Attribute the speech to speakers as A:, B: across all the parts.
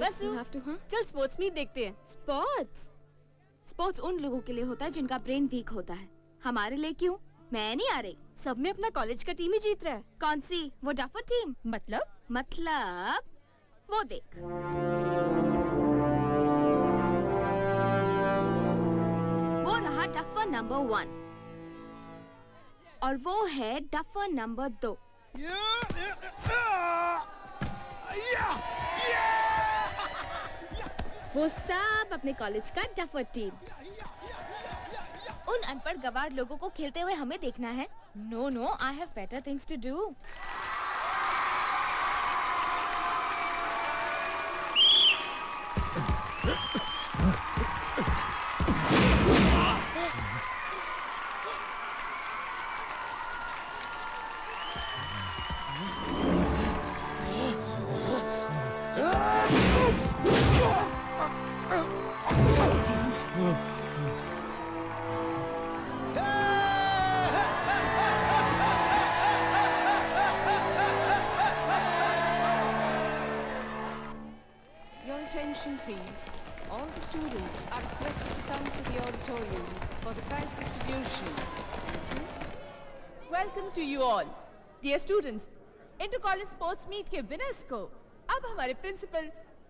A: बस you have to, हाँ?
B: चल स्पोर्ट्स मीट देखते हैं।
A: स्पोर्ट्स उन लोगों के लिए होता है जिनका ब्रेन वीक होता है। हमारे लिए क्यों? मैं नहीं आ रही।
B: सब में अपना कॉलेज का टीम ही जीत रहा है।
A: कौन सी? वो डफर टीम। मतलब वो देख, वो रहा डफर नंबर 1 और वो है डफर नंबर 2। वो सब अपने कॉलेज का डफर टीम। उन अनपढ़ गवार लोगों को खेलते हुए हमें देखना है? No, I have better things to do.
C: Please, all the students are requested to come to the auditorium for the prize distribution.
D: Welcome to you all, dear students. Inter-college sports meet के winners को अब हमारे principal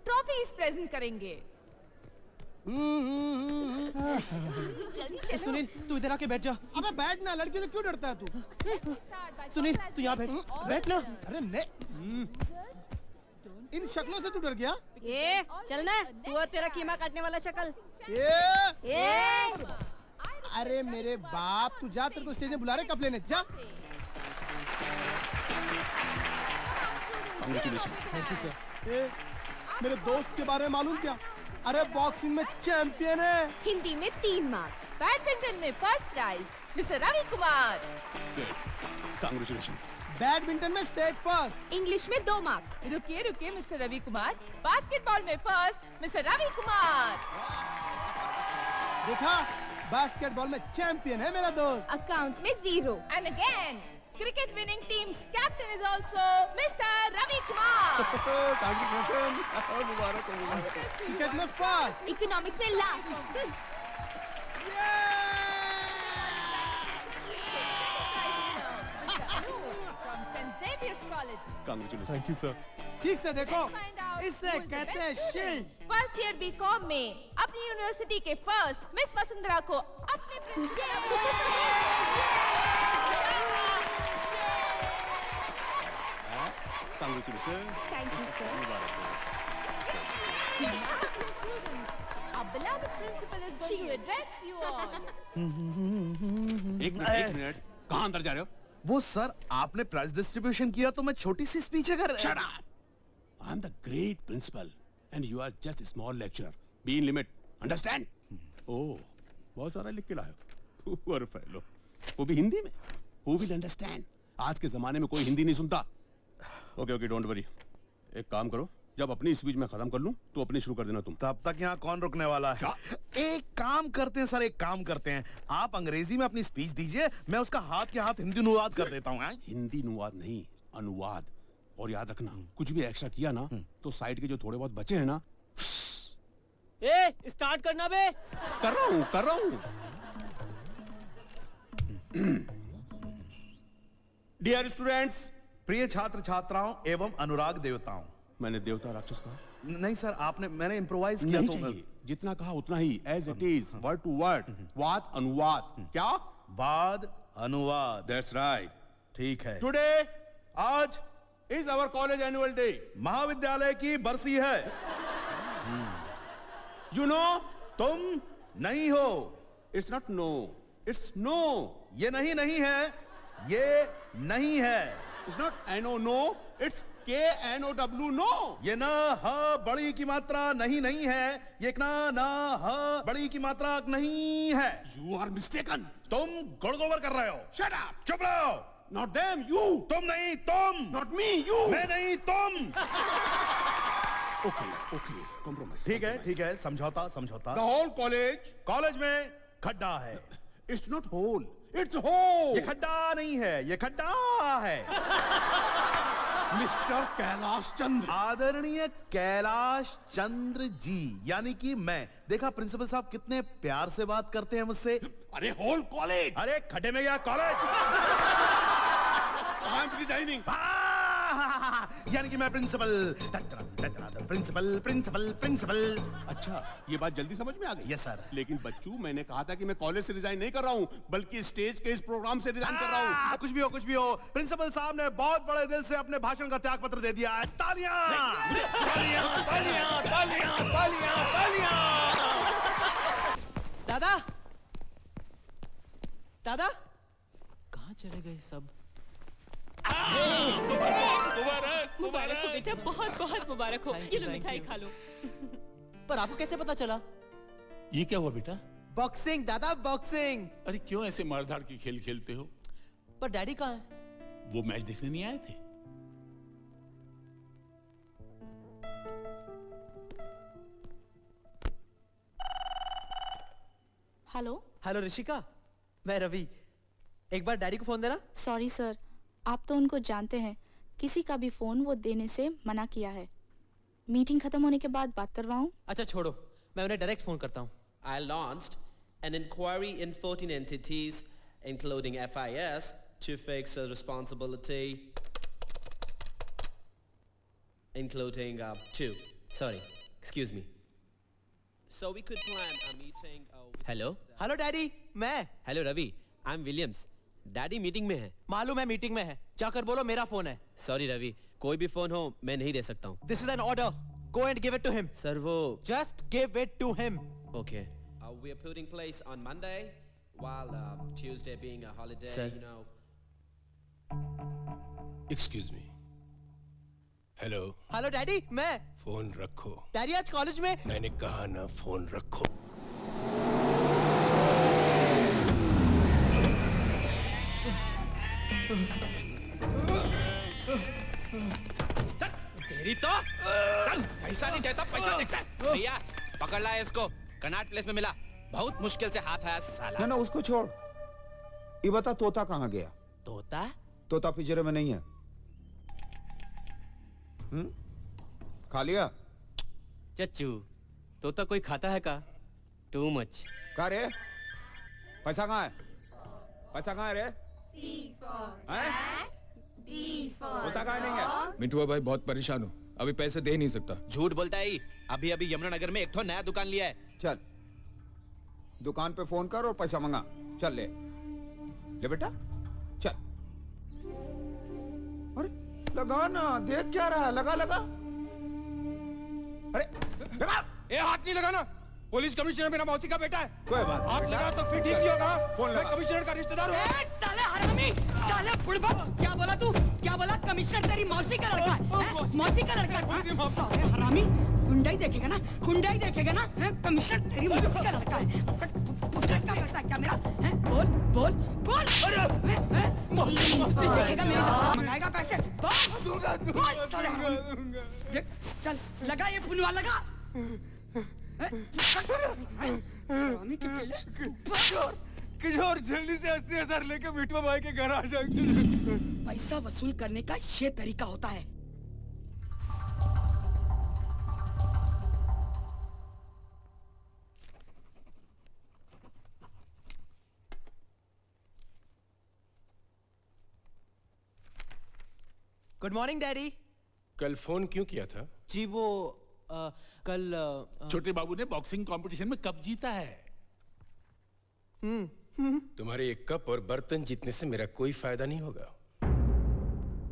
D: trophies present करेंगे।
B: जल्दी चलो।
E: सुनील, तू इधर आके बैठ जा।
F: अबे बैठ ना, लड़की से क्यों डरता है तू?
E: सुनील, तू यहाँ बैठ ना।
F: अरे नहीं, इन शक्लों से तू डर गया?
B: ये चलना, तू और तेरा कीमा काटने वाला शक्ल।
F: ये अरे मेरे बाप, तू जा, तेरे को स्टेज में बुला रहे, कप लेने जा।
E: Congratulations. Thank you, sir.
F: मेरे दोस्त के बारे में मालूम क्या? अरे बॉक्सिंग में चैंपियन है।
A: हिंदी में 3 मार्क।
D: बैडमिंटन में first prize mister Ravi Kumar.
E: Congratulations.
F: Badminton में स्टेट फर्स्ट।
A: इंग्लिश में 2 मार्क।
D: रुकिए मिस्टर रवि कुमार। बास्केटबॉल में फर्स्ट मिस्टर रवि कुमार।
F: देखा, बास्केटबॉल में चैंपियन है मेरा दोस्त।
A: अकाउंट्स में 0।
D: And again cricket winning team's captain is also Mr. Ravi Kumar.
E: मुबारक हो।
F: क्रिकेट में फर्स्ट।
A: इकोनॉमिक्स में last.
D: From St. Xavier's College.
E: Congratulations. Thank you, sir.
F: ठीक से देखो, इससे कहते हैं शील्ड।
D: फर्स्ट ईयर बीकॉम में अपनी यूनिवर्सिटी के फर्स्ट मिस वसुंधरा को अपने
E: Congratulations.
A: Thank you, sir.
E: मुबारक हो।
D: Our beloved principal is going to address you all.
E: एक मिनट, कहाँ अंदर जा रहे हो?
G: वो सर, आपने प्राइज डिस्ट्रीब्यूशन किया तो मैं छोटी सी स्पीच कर।
E: Shut up. I'm the great principal and you are just a small lecturer. Be in limit. Understand? Oh, बहुत सारा लिख के लाए हो। Poor fellow. वो भी हिंदी में। Who will understand? आज के जमाने में कोई हिंदी नहीं सुनता। Okay, don't worry. एक काम करो, जब अपनी स्पीच में खत्म कर लूं तो अपनी शुरू कर देना तुम।
G: तब तक यहाँ कौन रुकने वाला है? एक काम करते हैं सर, एक काम करते हैं, आप अंग्रेजी में अपनी स्पीच दीजिए, मैं उसका हाथ के हाथ हिंदी अनुवाद कर देता हूँ।
E: हिंदी अनुवाद नहीं, अनुवाद। और याद रखना, कुछ भी एक्स्ट्रा किया ना तो साइड के जो थोड़े बहुत बचे हैं ना,
B: स्टार्ट करना बे।
E: कर रहा हूँ। डियर स्टूडेंट्स,
G: प्रिय छात्र छात्राओं एवं अनुराग देवताओं।
E: मैंने देवता राक्षस कहा?
G: नहीं सर, मैंने इम्प्रोवाइज किया।
E: नहीं चाहिए, जितना कहा उतना ही, as it is, word to word, वाद अनुवाद। क्या?
G: वाद अनुवाद।
E: That's right.
G: ठीक है।
E: टुडे, आज is our college annual day.
G: महाविद्यालय की बरसी है।
E: यू नो,
G: तुम नहीं हो।
E: It's not no, it's know.
G: ये नहीं है, ये नहीं है।
E: It's not N O no, it's KNOW know.
G: ये ना ह बड़ी की मात्रा नहीं है, ये ना ह बड़ी की मात्रा नहीं है।
E: You are mistaken.
G: तुम गड़गोबर कर रहे हो।
E: Shut up.
G: चुप रहो।
E: Not them, you.
G: तुम नहीं, तुम।
E: Not me, you.
G: मैं नहीं, तुम।
E: Okay, compromise.
G: ठीक है, समझौता।
E: द होल
G: कॉलेज में खड्डा है।
E: It's not whole, it's hole.
G: ये खड्डा नहीं है, ये खड्डा है।
E: मिस्टर कैलाश चंद्र।
G: आदरणीय कैलाश चंद्र जी, यानी कि मैं। देखा प्रिंसिपल साहब कितने प्यार से बात करते हैं मुझसे।
E: अरे होल कॉलेज।
G: अरे खड्डे में गया कॉलेज।
E: I am resigning.
G: यानी कि मैं प्रिंसिपल प्रिंसिपल प्रिंसिपल प्रिंसिपल।
E: अच्छा, ये बात जल्दी समझ में आ गई।
G: Yes sir.
E: लेकिन बच्चू, मैंने कहा था कि मैं कॉलेज से रिजाइन नहीं कर रहा हूँ, बल्कि स्टेज के इस प्रोग्राम से रिजाइन कर रहा हूँ।
G: कुछ भी हो कुछ भी हो, प्रिंसिपल साहब ने बहुत बड़े दिल से अपने भाषण का त्याग पत्र दे दिया है। तालियां तालियां तालियां तालियां तालियां तालियां।
H: दादा, दादा, कहाँ चले गए सब?
B: मुबारक हो बेटा, बहुत बहुत मुबारक हो। ये लो मिठाई खा लो।
H: पर आपको कैसे पता चला?
I: ये क्या हुआ बेटा?
H: बॉक्सिंग दादा, बॉक्सिंग।
I: अरे क्यों ऐसे मारधाड़ के खेल खेलते हो?
H: पर डैडी कहाँ है?
I: वो मैच देखने नहीं आए थे?
B: हेलो
H: हेलो ऋषिका, मैं रवि। एक बार डैडी को फोन देना।
J: सॉरी सर, आप तो उनको जानते हैं, किसी का भी फोन वो देने से मना किया है। मीटिंग खत्म होने के बाद बात करवाऊं?
H: अच्छा छोड़ो, मैं उन्हें डायरेक्ट फोन करता हूँ।
K: I launched an inquiry in 14 entities, including FIS, to fix a responsibility, including Sorry, excuse me. So we could plan a meeting.
H: Hello hello daddy, मैं।
K: Hello Ravi, I'm Williams. Daddy meeting में है।
H: मालूम है meeting में है, जाकर बोलो मेरा फोन है।
K: सॉरी रवि, कोई भी फोन हो मैं नहीं दे सकता हूँ।
H: This is an order, go and give it to him.
K: Sir वो
H: just give it to him.
K: Okay. We are putting place on Monday, while Tuesday being a holiday,
E: Sir.
K: you know.
E: Excuse me. Hello.
H: Hello daddy, मैं।
E: Phone रखो।
H: Daddy आज college में।
E: मैंने कहा ना, phone रखो।
K: तेरी तो चल, पैसा नहीं देता, पैसा देखता है। भैया पकड़ ला इसको, कनाट प्लेस में मिला, बहुत मुश्किल से हाथ आया साला।
L: ना ना उसको छोड़, ये बता तोता कहाँ गया?
K: तोता?
L: तोता पिंजरे में नहीं है। खा लिया?
K: चच्चू, तोता कोई खाता है का? Too much.
L: कहाँ रे? पैसा कहाँ है? पैसा कहाँ है रे? तोता कहाँ नहीं है?
I: मिठुआ भाई बहुत परेशान हूँ, अभी पैसे दे नहीं सकता।
K: झूठ बोलता है, अभी अभी यमुनानगर में एक ठो नया दुकान लिया है।
L: चल दुकान पे फोन कर और पैसा मंगा। चल ले ले बेटा, चल। अरे लगा ना, देख क्या रहा है, लगा लगा। अरे लगा।
I: ए हाथ नहीं लगाना, पुलिस कमिश्नर मेरा मौसी का बेटा है।
L: कोई बात नहीं।
I: हाथ लगा तो फिर ठीक ही होगा।
L: फोन लगा।
I: मैं कमिश्नर का रिश्तेदार हूँ।
H: साले हरामी, साले बुड़बक, क्या बोला तू? क्या बोला? कमिश्नर तेरी मौसी का लड़का है? मौसी का लड़का है? साले हरामी, गुंडाई देखेगा ना, गुंडाई देखेगा ना। कमिश्नर तेरी मौसी का लड़का है। पकड़ का पैसा क्या मेरा? बोल बोल बोल। मौसी देखेगा मेरी तो मंगाएगा पैसे। बोल बोल साले हरामी। देख चल, लगा ये पुनवा लगा। हरामी की पहले
I: किशोर जल्दी से 80,000 लेके मिठुआ भाई के घर आ जा।
H: पैसा वसूल करने का ये तरीका होता है। Good morning daddy.
I: कल फोन क्यों किया था?
H: जी वो कल
I: छोटे बाबू ने बॉक्सिंग कंपटीशन में कप जीता है।
M: तुम्हारे एक कप और बर्तन जीतने से मेरा कोई फायदा नहीं होगा।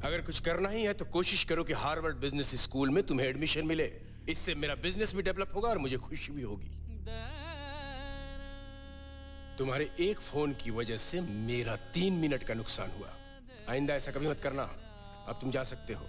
M: अगर कुछ करना ही है तो कोशिश करो कि हार्वर्ड बिजनेस स्कूल में तुम्हें एडमिशन मिले। इससे मेरा बिजनेस भी डेवलप होगा और मुझे खुशी भी होगी। तुम्हारे एक फोन की वजह से मेरा 3 मिनट का नुकसान हुआ। आइंदा ऐसा कभी मत करना। अब तुम जा सकते हो।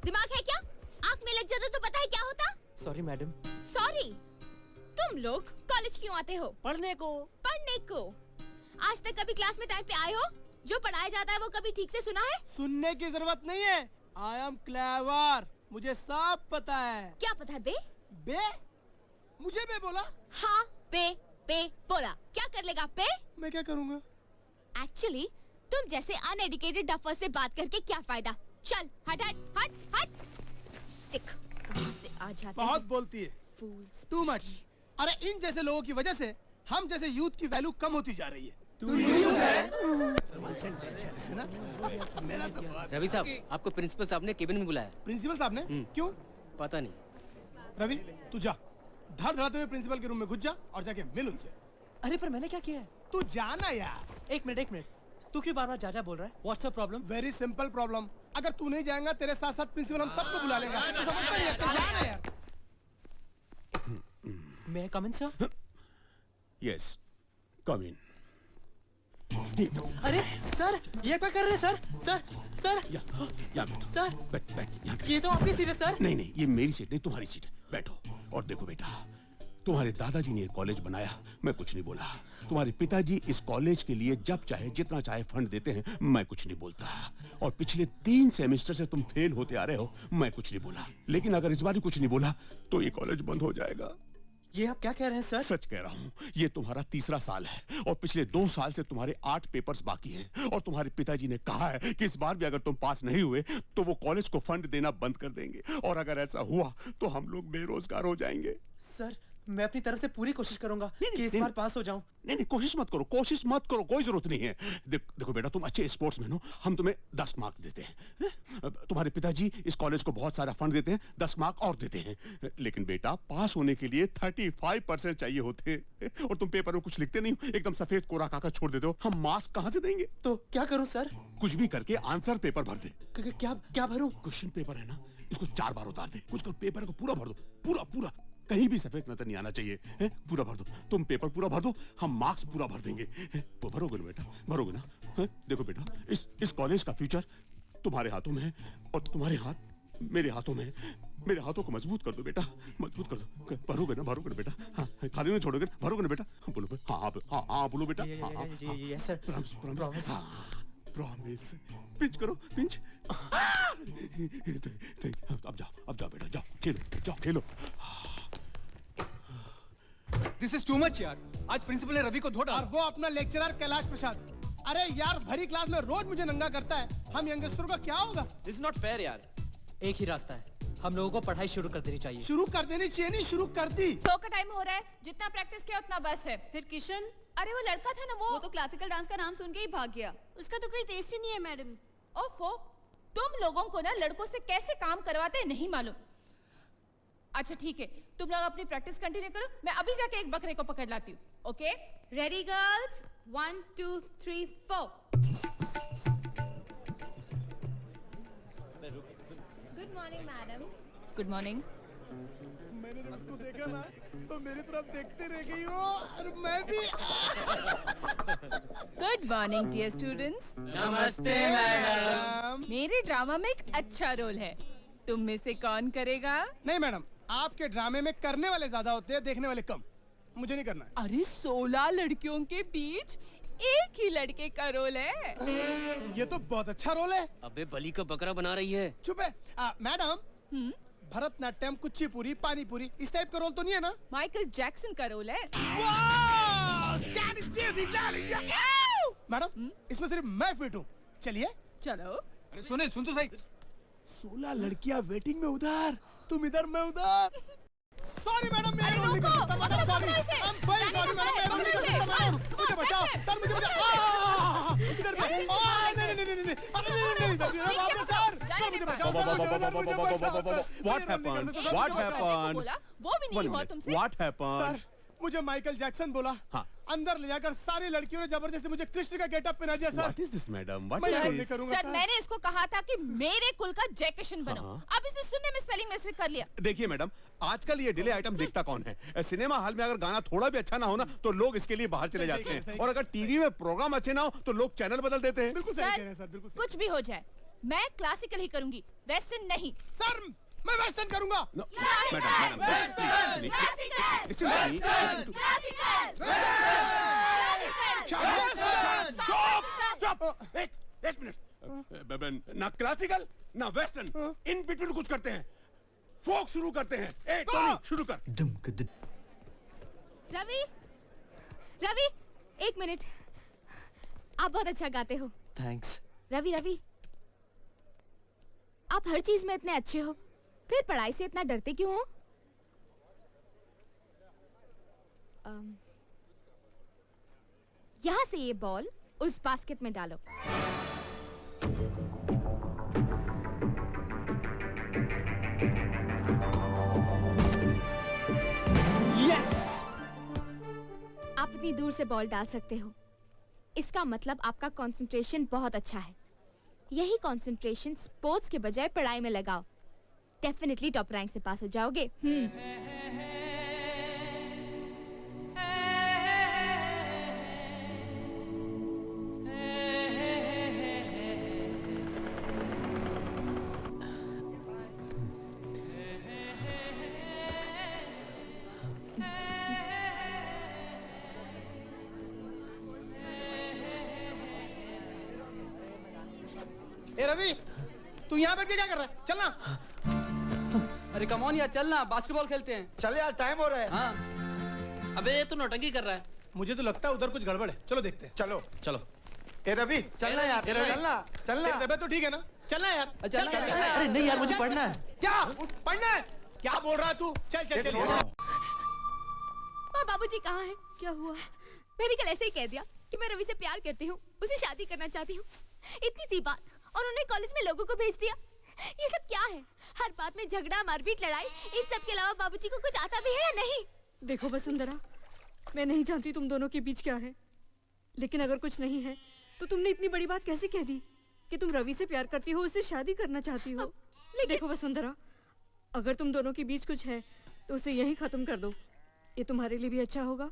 A: दिमाग है क्या? आंख में लग जाता तो पता है क्या होता?
H: Sorry madam.
A: सॉरी? कॉलेज क्यों आते हो?
N: पढ़ने को।
A: पढ़ने को? आज तक कभी क्लास में टाइम पे आए हो? जो पढ़ाया जाता है वो कभी ठीक से सुना है?
F: सुनने की जरूरत नहीं है। आई एम क्लेवर, मुझे सब पता है।
A: क्या पता है बे?
F: बे? मुझे बे बोला?
A: हाँ बे बोला। क्या कर लेगा बे?
F: मैं क्या करूँगा?
A: एक्चुअली तुम जैसे अनएडुकेटेड डफर से बात करके क्या फायदा? चल हट हट हट हट। सिख कहाँ से आ जाते
F: बहुत
A: हैं?
F: बोलती है।
A: Fools.
F: Too much. अरे इन जैसे लोगों की वजह से हम जैसे यूथ की वैल्यू कम होती जा रही है।
N: रवि साहब, आपको प्रिंसिपल साहब ने केबिन में बुलाया।
F: प्रिंसिपल साहब ने? क्यों?
N: पता नहीं।
F: रवि तू जा, धड़ धड़ाते हुए प्रिंसिपल के रूम में घुस जा और जाके मिल उनसे।
N: अरे पर मैंने क्या किया है?
F: तू जाना यार।
N: एक मिनट, तू क्यों बार-बार जा बोल रहा है? What's the problem?
F: Very simple problem. अगर तू नहीं जाएगा तेरे साथ साथ प्रिंसिपल हम सबको बुला लेगा। तू समझता नहीं है? चल जाना यार।
N: May I come in, sir?
E: Yes, come in.
N: अरे सर, ये क्या कर रहे हैं सर? सर
E: या
N: सर,
E: बैठ यहाँ।
N: ये तो आपकी सीट है सर।
E: नहीं, ये मेरी सीट नहीं, तुम्हारी सीट है। बैठो। और देखो बेटा, तुम्हारे दादाजी ने ये कॉलेज बनाया, मैं कुछ नहीं बोला। तुम्हारे पिताजी इस कॉलेज के लिए जब चाहे जितना चाहे फंड देते हैं, मैं कुछ नहीं बोलता। और पिछले 3 सेमेस्टर से तुम फेल होते आ रहे हो, मैं कुछ नहीं बोला। लेकिन अगर इस बार कुछ नहीं बोला तो ये कॉलेज बंद हो जाएगा।
N: ये आप क्या कह रहे हैं सर?
E: सच कह रहा हूँ। ये तुम्हारा 3रा साल है और पिछले 2 साल से तुम्हारे 8 पेपर्स बाकी हैं। और तुम्हारे पिताजी ने कहा है कि इस बार भी अगर तुम पास नहीं हुए तो वो कॉलेज को फंड देना बंद कर देंगे। और अगर ऐसा हुआ तो हम लोग बेरोजगार हो जाएंगे।
N: सर, मैं अपनी तरफ से पूरी कोशिश करूंगा कि इस बार पास हो जाऊं।
E: नहीं, कोशिश मत करो, कोई जरूरत नहीं है। देखो बेटा, तुम अच्छे स्पोर्ट्समैन हो, हम तुम्हें 10 मार्क्स देते हैं। तुम्हारे पिताजी इस कॉलेज को बहुत सारा फंड देते हैं, 10 मार्क्स और देते हैं। लेकिन बेटा, पास होने के लिए 35% चाहिए होते हैं। और तुम पेपर में कुछ लिखते नहीं हो, एकदम सफेद कोरा कागज छोड़ देते हो। हम मार्क्स कहाँ से देंगे?
N: तो क्या करूं सर?
E: कुछ भी करके आंसर पेपर भर दे।
N: क्या भरूं?
E: क्वेश्चन पेपर है ना, इसको 4 बार उतार दे। कुछ पेपर को पूरा भर दो, पूरा कहीं भी सफेद नजर नहीं आना चाहिए। पूरा भर दो। तुम पेपर पूरा भर दो, हम मार्क्स पूरा भर देंगे। वो भरोगे ना बेटा? भरोगे ना? देखो बेटा, इस कॉलेज का फ्यूचर तुम्हारे हाथों में है और तुम्हारे हाथ मेरे हाथों में है। मेरे हाथों को मजबूत कर दो बेटा, मजबूत कर दो। भरोगे ना बेटा? हाँ, खाली नहीं छोड़ोगे? भरोगे ना बेटा? बोलो। हाँ बोलो बेटा।
N: Yes sir.
E: Promise. Promise. Pinch करो, पिंच। अब जाओ बेटा, जाओ खेलो।
I: दिस इज टू मच यार। आज प्रिंसिपल ने रवि को धो डाला।
F: और वो अपना लेक्चरर कैलाश प्रसाद। अरे यार, भरी क्लास में रोज मुझे नंगा करता है। हम यंगस्टरों का क्या होगा?
K: दिस इज नॉट फेयर यार।
N: एक ही रास्ता है, हम लोगों को पढ़ाई शुरू कर देनी चाहिए।
F: शुरू कर देनी चाहिए नहीं, शुरू कर दी।
D: शो का टाइम हो रहा है, जितना प्रैक्टिस किया उतना बस है।
B: फिर किशन?
D: अरे वो लड़का था ना, वो
A: तो क्लासिकल डांस का नाम सुन के ही भाग गया।
B: उसका तो कोई टेस्ट ही नहीं है मैडम।
D: ओफो, तुम लोगों को ना लड़कों से कैसे काम करवाते हैं नहीं मालूम। अच्छा ठीक है, तुम लोग अपनी प्रैक्टिस कंटिन्यू करो, मैं अभी जाके एक बकरे को पकड़ लाती हूँ। Okay?
A: Ready girls? 1 2 3 4।
D: Good morning madam. Good morning.
F: मैंने जब उसको देखा ना तो मेरी तरफ देखते रह गई हो और मैं भी।
D: Good morning dear students.
N: नमस्ते मैडम।
D: मेरे ड्रामा में एक अच्छा रोल है, तुम में से कौन करेगा?
F: नहीं मैडम, आपके ड्रामे में करने वाले ज्यादा होते हैं, देखने वाले कम। मुझे नहीं करना है।
D: अरे 16 लड़कियों के बीच एक ही लड़के का रोल है।
F: ये तो बहुत अच्छा रोल है।
N: अबे बलि का बकरा बना रही है।
F: चुप है। मैडम, भरतनाट्यम, कुचिपुड़ी, पानीपुरी, इस टाइप का रोल तो नहीं है ना?
D: माइकल जैक्सन का रोल है।
F: मैडम, इसमें सिर्फ मैं फिट हूँ। चलिए।
D: चलो।
I: अरे सुन तो सही।
F: 16 लड़कियां वेटिंग में उधर, तुम इधर, मैं उधर। सॉरी मैडम, मैं रोल नहीं कर सकता madam. Sorry, I am very sorry madam, मैं रोल नहीं कर सकता मैडम। मुझे बचाओ सर, मुझे बचाओ। इधर नहीं, नहीं,
D: वो भी नहीं हुआ तुमसे।
E: What happened?
F: सर, मुझे माइकल जैक्सन बोला।
E: हाँ।
F: अंदर ले जाकर सारी लड़कियों ने जबरदस्ती मुझे कृष्ण का गेटअप पहना दिया sir.
E: What is this, madam? What
F: मैं
E: is
F: रोल
E: this?
F: नहीं करूंगा
D: सर, मैंने इसको कहा था कि मेरे कुल का जैकेशन बनो।
E: हाँ।
D: अब इसने सुनने में स्पेलिंग मिस्टेक कर लिया।
E: देखिए मैडम, आजकल ये डिले आइटम देखता कौन है? सिनेमा हॉल में अगर गाना थोड़ा भी अच्छा ना हो ना तो लोग इसके लिए बाहर चले जाते हैं, और अगर टीवी में प्रोग्राम अच्छे ना हो तो लोग चैनल बदल देते हैं।
F: बिल्कुल सही कह रहे हैं सर, बिल्कुल।
D: कुछ भी हो जाए, मैं क्लासिकल ही करूंगी, वेस्टर्न नहीं।
F: सर, मैं वेस्टर्न करूंगा।
E: मैडम एक मिनट, ना क्लासिकल ना वेस्टर्न, इन बिटवीन कुछ करते हैं, फोक शुरू करते हैं। ए टोनी शुरू कर।
A: रवि, रवि एक मिनट, आप बहुत अच्छा गाते हो।
N: थैंक्स।
A: रवि आप हर चीज में इतने अच्छे हो, फिर पढ़ाई से इतना डरते क्यों हो? यहाँ से ये बॉल उस बास्केट में डालो।
F: यस!
A: आप इतनी दूर से बॉल डाल सकते हो, इसका मतलब आपका कंसंट्रेशन बहुत अच्छा है। यही कंसंट्रेशन स्पोर्ट्स के बजाय पढ़ाई में लगाओ, डेफिनेटली टॉप रैंक से पास हो जाओगे।
F: ए रवि, तू यहाँ बैठ के क्या कर रहा है? चलना।
N: अरे कम ऑन यार, चलना, बास्केटबॉल खेलते हैं।
F: चल यार, टाइम हो रहा है।
N: हाँ। अबे ये तो नौटंकी कर रहा है।
F: मुझे तो लगता है उधर कुछ गड़बड़ है, चलो देखते हैं। चलो।
N: चलो।
F: ए रवि, चलना यार, चलना। तबीयत तो ठीक है ना? चलना यार। चल।
N: अरे नहीं यार, मुझे पढ़ना है।
F: क्या पढ़ना है? क्या बोल रहा है तू? चल।
A: और बाबूजी कहाँ हैं? क्या हुआ? मैंने कल ऐसे ही कह दिया कि मैं रवि से प्यार करती हूँ, उसे शादी करना चाहती हूँ। इतनी सी बात, और उन्हें कॉलेज में लोगों को भेज दिया। ये सब क्या है? हर बात में झगड़ा, मारपीट, लड़ाई। इन सब के अलावा बाबूजी को कुछ आता भी है या नहीं?
B: देखो वसुंधरा, मैं नहीं जानती तुम दोनों के बीच क्या है, लेकिन अगर कुछ नहीं है तो तुमने इतनी बड़ी बात कैसे कह दी कि तुम रवि से प्यार करती हो, उससे शादी करना चाहती हो। देखो वसुंधरा, अगर तुम दोनों के बीच कुछ है तो उसे यहीं खत्म कर दो। ये तुम्हारे लिए भी अच्छा होगा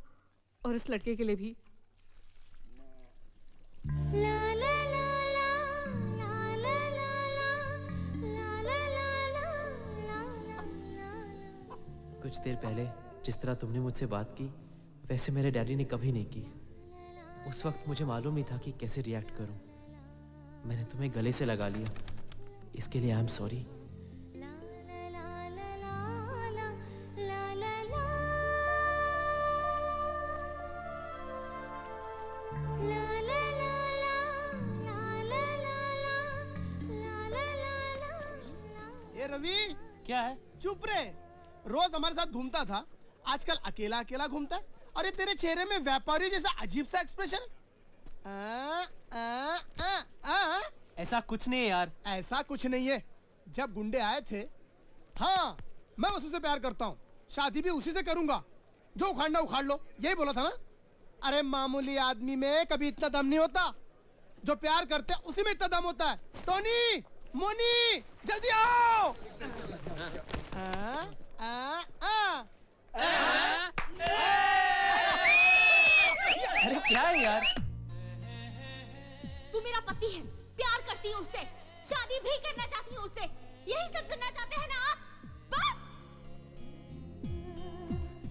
B: और उस लड़के के लिए भी।
N: कुछ देर पहले जिस तरह तुमने मुझसे बात की, वैसे मेरे डैडी ने कभी नहीं की। उस वक्त मुझे मालूम नहीं था कि कैसे रिएक्ट करूं। मैंने तुम्हें गले से लगा लिया, इसके लिए आई एम सॉरी।
F: ए रवि,
N: क्या है?
F: चुप रे। रोज हमारे साथ घूमता था, आजकल अकेला अकेला घूमता है। अरे तेरे चेहरे में व्यापारी जैसा अजीब सा एक्सप्रेशन।
N: ऐसा कुछ नहीं है यार।
F: ऐसा कुछ नहीं है। जब गुंडे आए थे, हाँ, मैं उसी से प्यार करता हूँ, शादी भी उसी से करूंगा, जो उखाड़ना उखाड़ लो, यही बोला था ना। अरे मामूली आदमी में कभी इतना दम नहीं होता, जो प्यार करते उसी में इतना दम होता है। टोनी, मोनी, जल्दी आओ।
N: अरे क्या है यार?
A: वो मेरा पति है, प्यार करती हूँ उससे, शादी भी करना चाहती हूँ उससे। यही सब सुनना चाहते हैं ना आप? बस।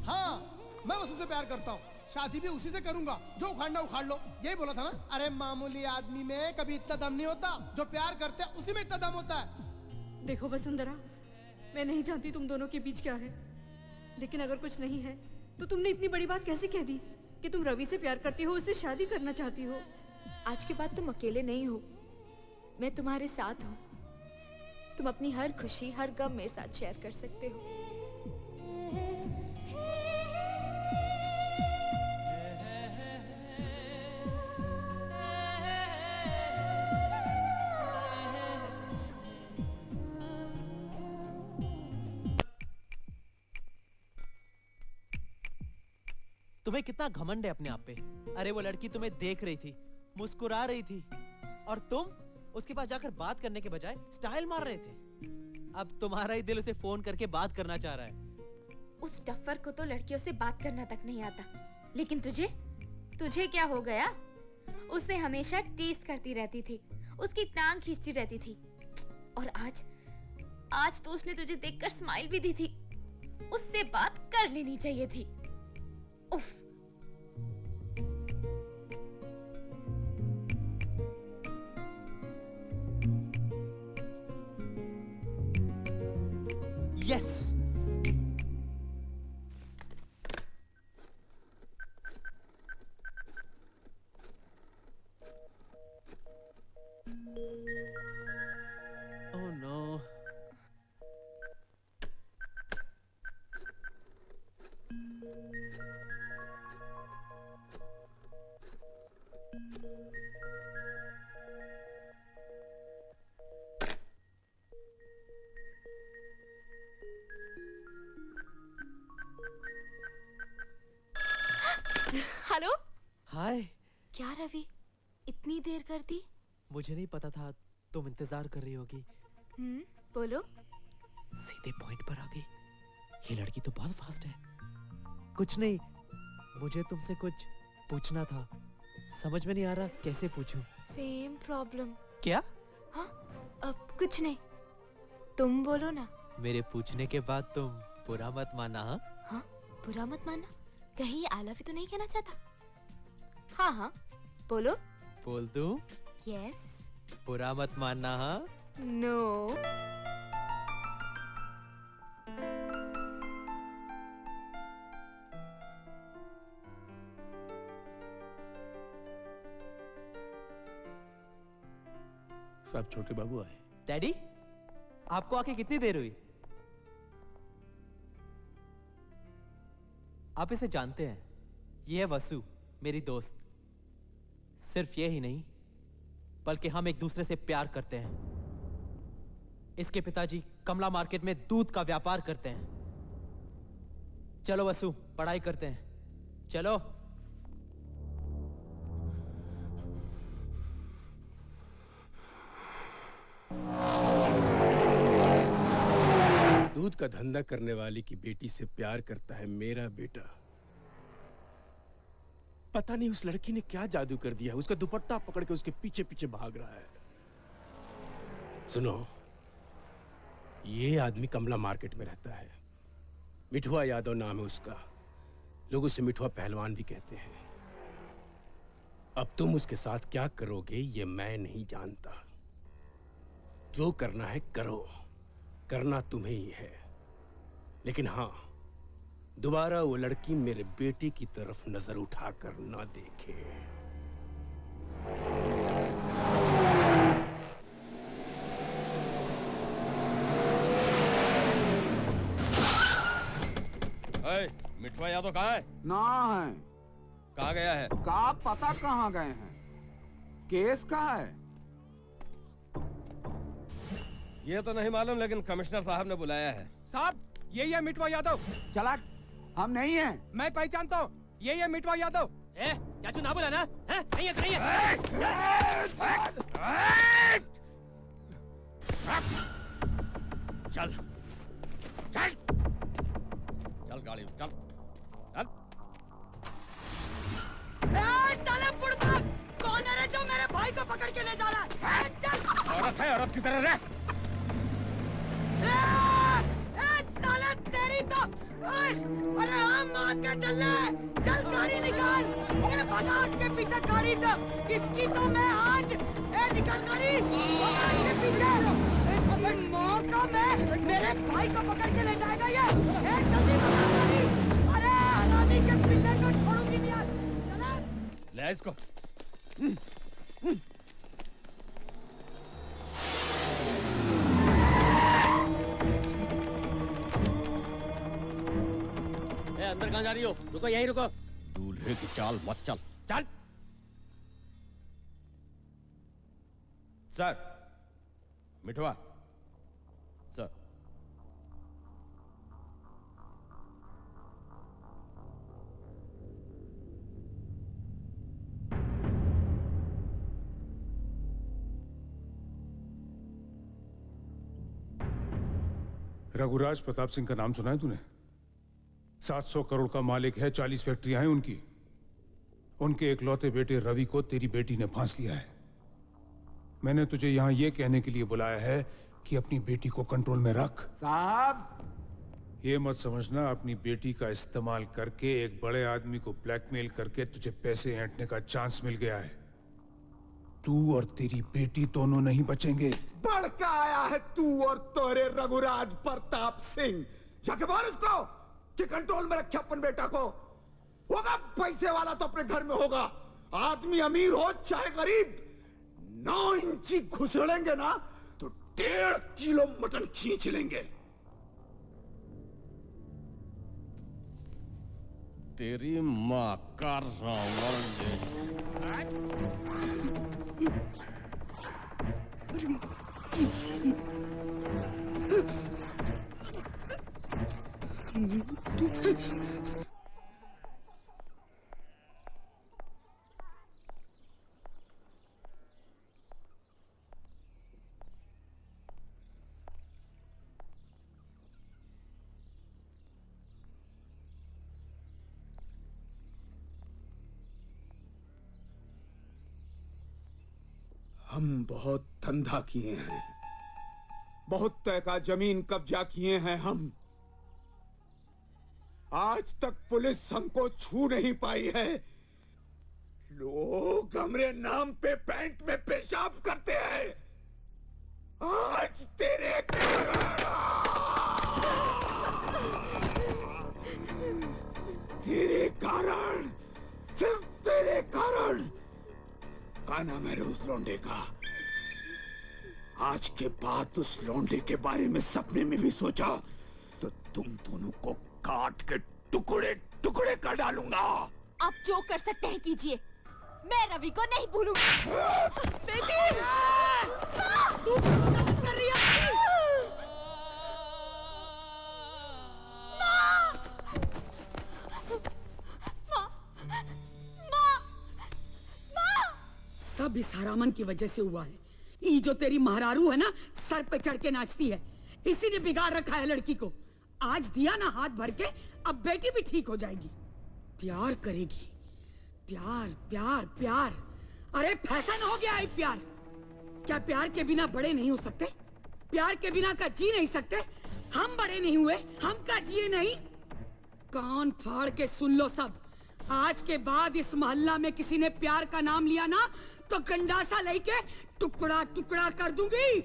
F: हाँ, मैं उसी से प्यार करता हूँ, शादी भी उसी से करूंगा, जो उखाड़ना उखाड़ लो, यही बोला था ना। अरे मामूली आदमी में कभी इतना दम नहीं होता, जो प्यार करते उसी में इतना दम होता है।
B: देखो वसुंधरा, मैं नहीं जानती तुम दोनों के बीच क्या है, लेकिन अगर कुछ नहीं है तो तुमने इतनी बड़ी बात कैसे कह दी कि तुम रवि से प्यार करती हो, उससे शादी करना चाहती हो।
A: आज के बाद तुम अकेले नहीं हो, मैं तुम्हारे साथ हूँ। तुम अपनी हर खुशी, हर गम मेरे साथ शेयर कर सकते हो।
N: तुम्हें कितना घमंड है अपने आप पे। अरे वो लड़की तुम्हें देख रही थी, मुस्कुरा रही थी, और तुम उसके पास जाकर बात करने के बजाय स्टाइल मार रहे थे। अब तुम्हारा ही दिल उसे फोन करके बात करना चाह रहा है।
A: उस डफर को तो लड़कियों से बात करना तक नहीं आता, लेकिन तुझे क्या हो गया? उसे हमेशा टीज करती रहती थी, उसकी टांग खींचती रहती थी, और आज तो उसने तुझे देखकर स्माइल भी दी थी, उससे बात कर लेनी चाहिए थी। उफ।
N: यस। Oh no.
A: हेलो।
N: हाय।
A: क्या रवि, इतनी देर कर दी?
N: मुझे नहीं पता था तुम इंतजार कर रही होगी।
A: बोलो।
N: सीधे पॉइंट पर आ गई। ये लड़की तो बहुत फास्ट है। कुछ नहीं, मुझे तुमसे कुछ पूछना था, समझ में नहीं आ रहा कैसे पूछूं।
A: Same problem.
N: क्या?
A: हाँ, अब कुछ नहीं, तुम बोलो ना।
N: मेरे पूछने के बाद तुम बुरा मत माना।
A: हाँ, बुरा मत माना। कहीं आई लव यू तो नहीं कहना चाहता? हाँ हाँ, बोलो।
N: बोल दूं?
A: यस।
N: बुरा मत मानना। हाँ?
A: नो।
E: सब छोटे बाबू आए।
N: डैडी, आपको आके कितनी देर हुई? आप इसे जानते हैं, ये है वसु, मेरी दोस्त। सिर्फ ये ही नहीं, बल्कि हम एक दूसरे से प्यार करते हैं। इसके पिताजी कमला मार्केट में दूध का व्यापार करते हैं। चलो वसु, पढ़ाई करते हैं। चलो।
M: दूध का धंधा करने वाली की बेटी से प्यार करता है मेरा बेटा। पता नहीं उस लड़की ने क्या जादू कर दिया, उसका दुपट्टा पकड़ के उसके पीछे पीछे भाग रहा है। सुनो, ये आदमी कमला मार्केट में रहता है। मिठुआ यादव नाम है उसका। लोग उसे मिठुआ पहलवान भी कहते हैं। अब तुम उसके साथ क्या करोगे ये मैं नहीं जानता। जो करना है करो, करना तुम्हें ही है। लेकिन हाँ, दोबारा वो लड़की मेरे बेटे की तरफ नजर उठाकर ना देखे।
K: मिठुआ यादव कहाँ है?
L: ना है।
K: कहाँ गया है?
L: का पता कहाँ गए हैं। केस का है।
K: ये तो नहीं मालूम, लेकिन कमिश्नर साहब ने बुलाया है।
I: साहब, यही है मिठुआ यादव।
L: चला, हम नहीं हैं।
I: मैं पहचानता हूँ, यही है मिठुआ यादव।
N: क्या तू ना बोला ना? नहीं है, नहीं है।
K: चल चल चल गाड़ी में, चल चल।
H: साले बुड़बक, कौन है रे जो मेरे भाई को पकड़ के ले जा रहा है? चल।
K: औरत है, औरत की तरह रह।
H: साला तेरी तो, अरे हम माँ के डल्ले, चल गाड़ी निकाल। ये बता उसके पीछे गाड़ी तो, इसकी तो मैं आज, निकाल गाड़ी, इसके पीछे। इस माँ का मैं मेरे भाई को पकड़ के ले जाएगा ये। जल्दी बता गाड़ी। अरे हरामी के पिल्ले को छोड़ूंगी नहीं आज। चला।
K: ले इसको।
N: अंदर कहाँ जा रही हो? रुको, यहीं रुको।
K: दूल्हे की चाल मत चल। चल। Sir, Mithua sir.
O: रघुराज प्रताप सिंह का नाम सुना है तूने? 700 करोड़ का मालिक है, 40 फैक्ट्रियां हैं उनकी। उनके इकलौते बेटे रवि को तेरी बेटी ने फांस लिया है। मैंने तुझे यहां यह कहने के लिए बुलाया है कि अपनी बेटी को कंट्रोल में रख।
L: साहब,
O: ये मत समझना अपनी बेटी का इस्तेमाल करके एक बड़े आदमी को ब्लैकमेल करके तुझे पैसे ऐंठने का चांस मिल गया है। तू और तेरी बेटी दोनों नहीं बचेंगे।
L: बड़का आया है तू और तोरे रघुराज प्रताप सिंह। जाके बोल उसको कि कंट्रोल में रखे अपन बेटा को। होगा पैसे वाला तो अपने घर में होगा, आदमी अमीर हो चाहे गरीब, 9 इंची घुसड़ेंगे ना तो 1.5 किलो मटन खींच लेंगे।
I: तेरी माँ का रावण
L: हम बहुत धंधा किए हैं, बहुत तय का जमीन कब्जा किए हैं हम। आज तक पुलिस हमको छू नहीं पाई है। लोग हमारे नाम पे बैंक में पेशाब करते हैं। आज तेरे कारण, सिर्फ तेरे कारण। का नाम है उस लौंडे का? आज के बाद उस लौंडे के बारे में सपने में भी सोचा तो तुम दोनों को काट के टुकड़े टुकड़े कर डालूंगा।
A: आप जो कर सकते हैं कीजिए, मैं रवि को नहीं भूलूंगी। बेटी!
H: तू क्या कर रही है? सब इस हरामन की वजह से हुआ है। ये जो तेरी महारारू है ना, सर पे चढ़ के नाचती है, इसी ने बिगाड़ रखा है लड़की को। आज दिया ना हाथ भर के, अब बेटी भी ठीक हो जाएगी, प्यार करेगी। प्यार प्यार प्यार, अरे फैशन हो गया है प्यार। क्या प्यार के बिना बड़े नहीं हो सकते? प्यार के बिना का जी नहीं सकते? हम बड़े नहीं हुए, हम का जिए नहीं? कान फाड़ के सुन लो सब, आज के बाद इस मोहल्ला में किसी ने प्यार का नाम लिया ना तो गंडासा लेके टुकड़ा टुकड़ा कर दूंगी।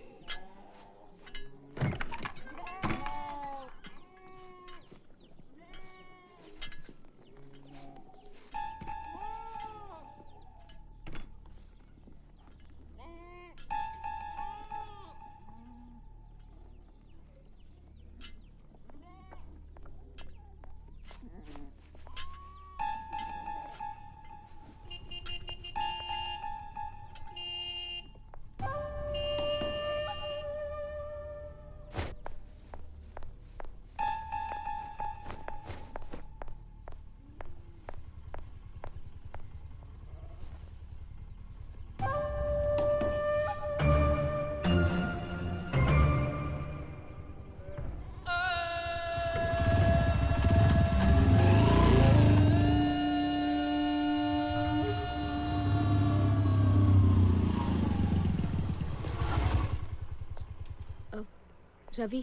A: रवि,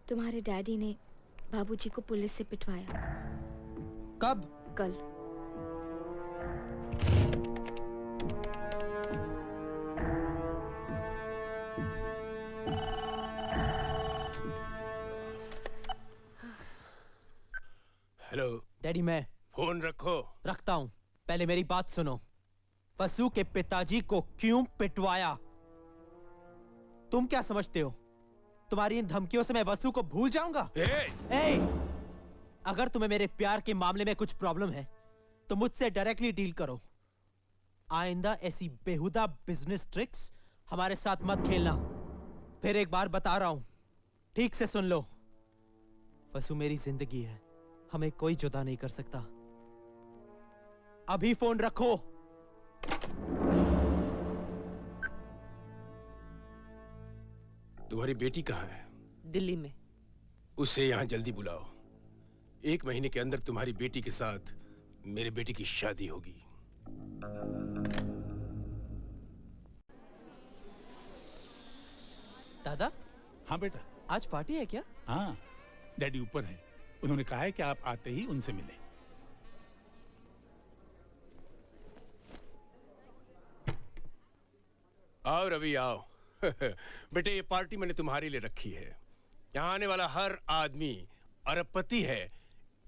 A: तुम्हारे डैडी ने बाबूजी को पुलिस से पिटवाया।
N: कब?
A: कल।
M: हेलो
N: डैडी, मैं
M: फोन रखो।
N: रखता हूँ, पहले मेरी बात सुनो। वसु के पिताजी को क्यों पिटवाया? तुम क्या समझते हो तुम्हारी इन धमकियों से मैं वसु को भूल जाऊंगा? अगर तुम्हें मेरे प्यार के मामले में कुछ प्रॉब्लम है तो मुझसे डायरेक्टली डील करो। आइंदा ऐसी बेहुदा बिजनेस ट्रिक्स हमारे साथ मत खेलना। फिर एक बार बता रहा हूं, ठीक से सुन लो। वसु मेरी जिंदगी है, हमें कोई जुदा नहीं कर सकता। अभी फोन रखो।
M: तुम्हारी बेटी कहाँ है?
H: दिल्ली में।
M: उसे यहाँ जल्दी बुलाओ। 1 महीने के अंदर तुम्हारी बेटी के साथ मेरे बेटी की शादी होगी।
N: दादा।
P: हाँ बेटा।
N: आज पार्टी है क्या?
P: हाँ, डैडी ऊपर है। उन्होंने कहा है कि आप आते ही उनसे मिलें।
M: आओ रवि आओ। बेटे ये पार्टी मैंने तुम्हारे लिए रखी है। यहाँ आने वाला हर आदमी अरबपति है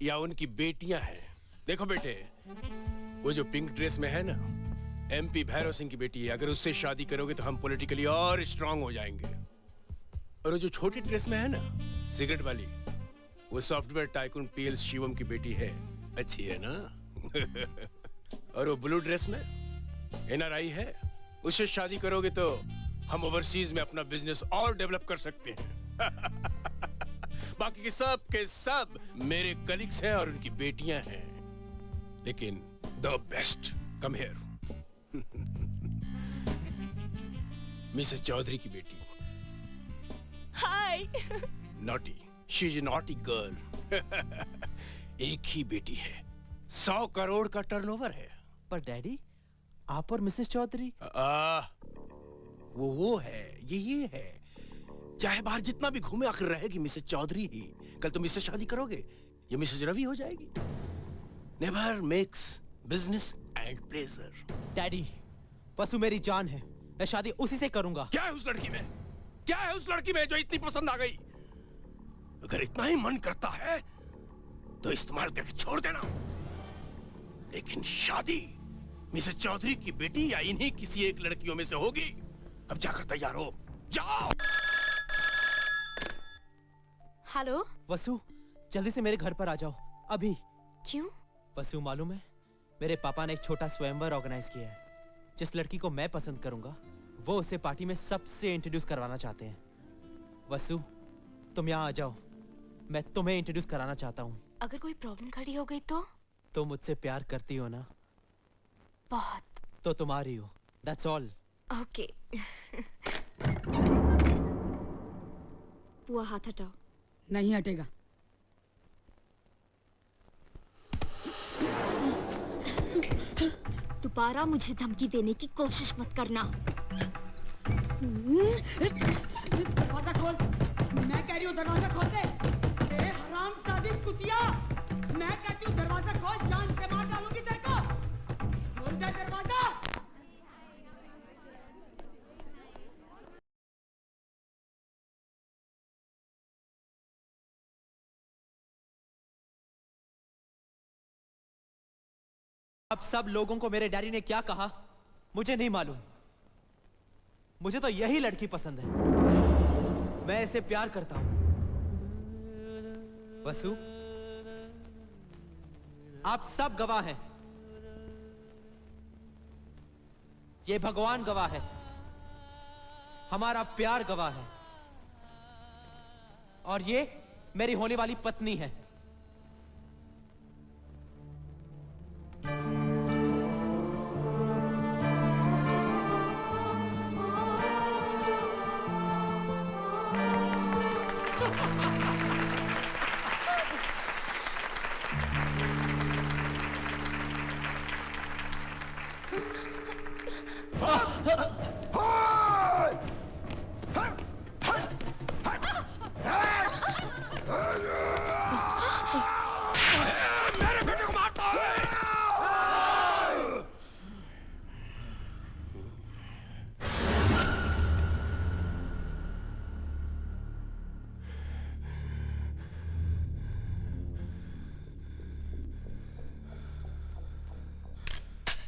M: या उनकी बेटियां हैं। देखो बेटे, वो जो पिंक ड्रेस में है ना, एमपी भैरव सिंह की बेटी है। अगर उससे शादी करोगे तो हम पॉलिटिकली और स्ट्रांग हो जाएंगे। और वो जो छोटी ड्रेस में है ना, सिगरेट वाली, वो सॉफ्टवेयर टाइकून पीएल शिवम की बेटी है। अच्छी है ना? और वो ब्लू ड्रेस में एनआरआई है। उससे शादी करोगे तो हम ओवरसीज में अपना बिजनेस और डेवलप कर सकते हैं। बाकी के सब मेरे कलीग्स हैं और उनकी बेटियां हैं। लेकिन the best come here. Mrs Chaudhary की बेटी।
D: Hi.
M: Naughty, she is a naughty girl. एक ही बेटी है, 100 करोड़ का टर्नओवर है।
N: पर डैडी, आप और मिसेस चौधरी?
M: वो है, ये है। चाहे बाहर जितना भी घूमे, आखिर रहेगी मिसेस चौधरी ही। कल तुम इससे शादी करोगे, ये मिसेस रवि हो जाएगी। Never mix business and pleasure.
N: Daddy, Vasu मेरी जान है। मैं शादी उसी से करूंगा।
M: क्या है उस लड़की में? क्या है उस लड़की में जो इतनी पसंद आ गई? अगर इतना ही मन करता है तो इस्तेमाल करके छोड़ देना। लेकिन शादी मिसेस चौधरी की बेटी या इन्हीं किसी एक लड़कियों में से होगी। अब जाकर तैयार हो, जाओ।
A: हेलो
N: वसु, जल्दी से मेरे घर पर आ जाओ अभी।
A: क्यों?
N: वसु, मालूम है मेरे पापा ने एक छोटा स्वयंवर ऑर्गेनाइज किया है। जिस लड़की को मैं पसंद करूंगा वो उसे पार्टी में सबसे इंट्रोड्यूस करवाना चाहते हैं। वसु, तुम यहाँ आ जाओ, मैं तुम्हें इंट्रोड्यूस कराना चाहता हूँ।
A: अगर कोई प्रॉब्लम खड़ी हो गई तो?
N: तुम मुझसे प्यार करती हो ना?
A: बहुत।
N: तो तुम आ रही हो, दैट्स ऑल।
A: ओके। बुआ हाथ हटाओ।
H: नहीं हटेगा।
A: दोबारा मुझे धमकी देने की कोशिश मत करना।
H: दरवाजा खोल। मैं कह रही हूँ दरवाजा खोल दे। ए हरामजादी कुतिया, मैं कहती हूँ दरवाजा खोल, जान से मार डालूंगी तेरे को। खोल दे दरवाजा।
N: अब सब लोगों को मेरे डैडी ने क्या कहा मुझे नहीं मालूम। मुझे तो यही लड़की पसंद है। मैं इसे प्यार करता हूं। वसु, आप सब गवाह हैं। ये भगवान गवाह है, हमारा प्यार गवाह है, और ये मेरी होने वाली पत्नी है।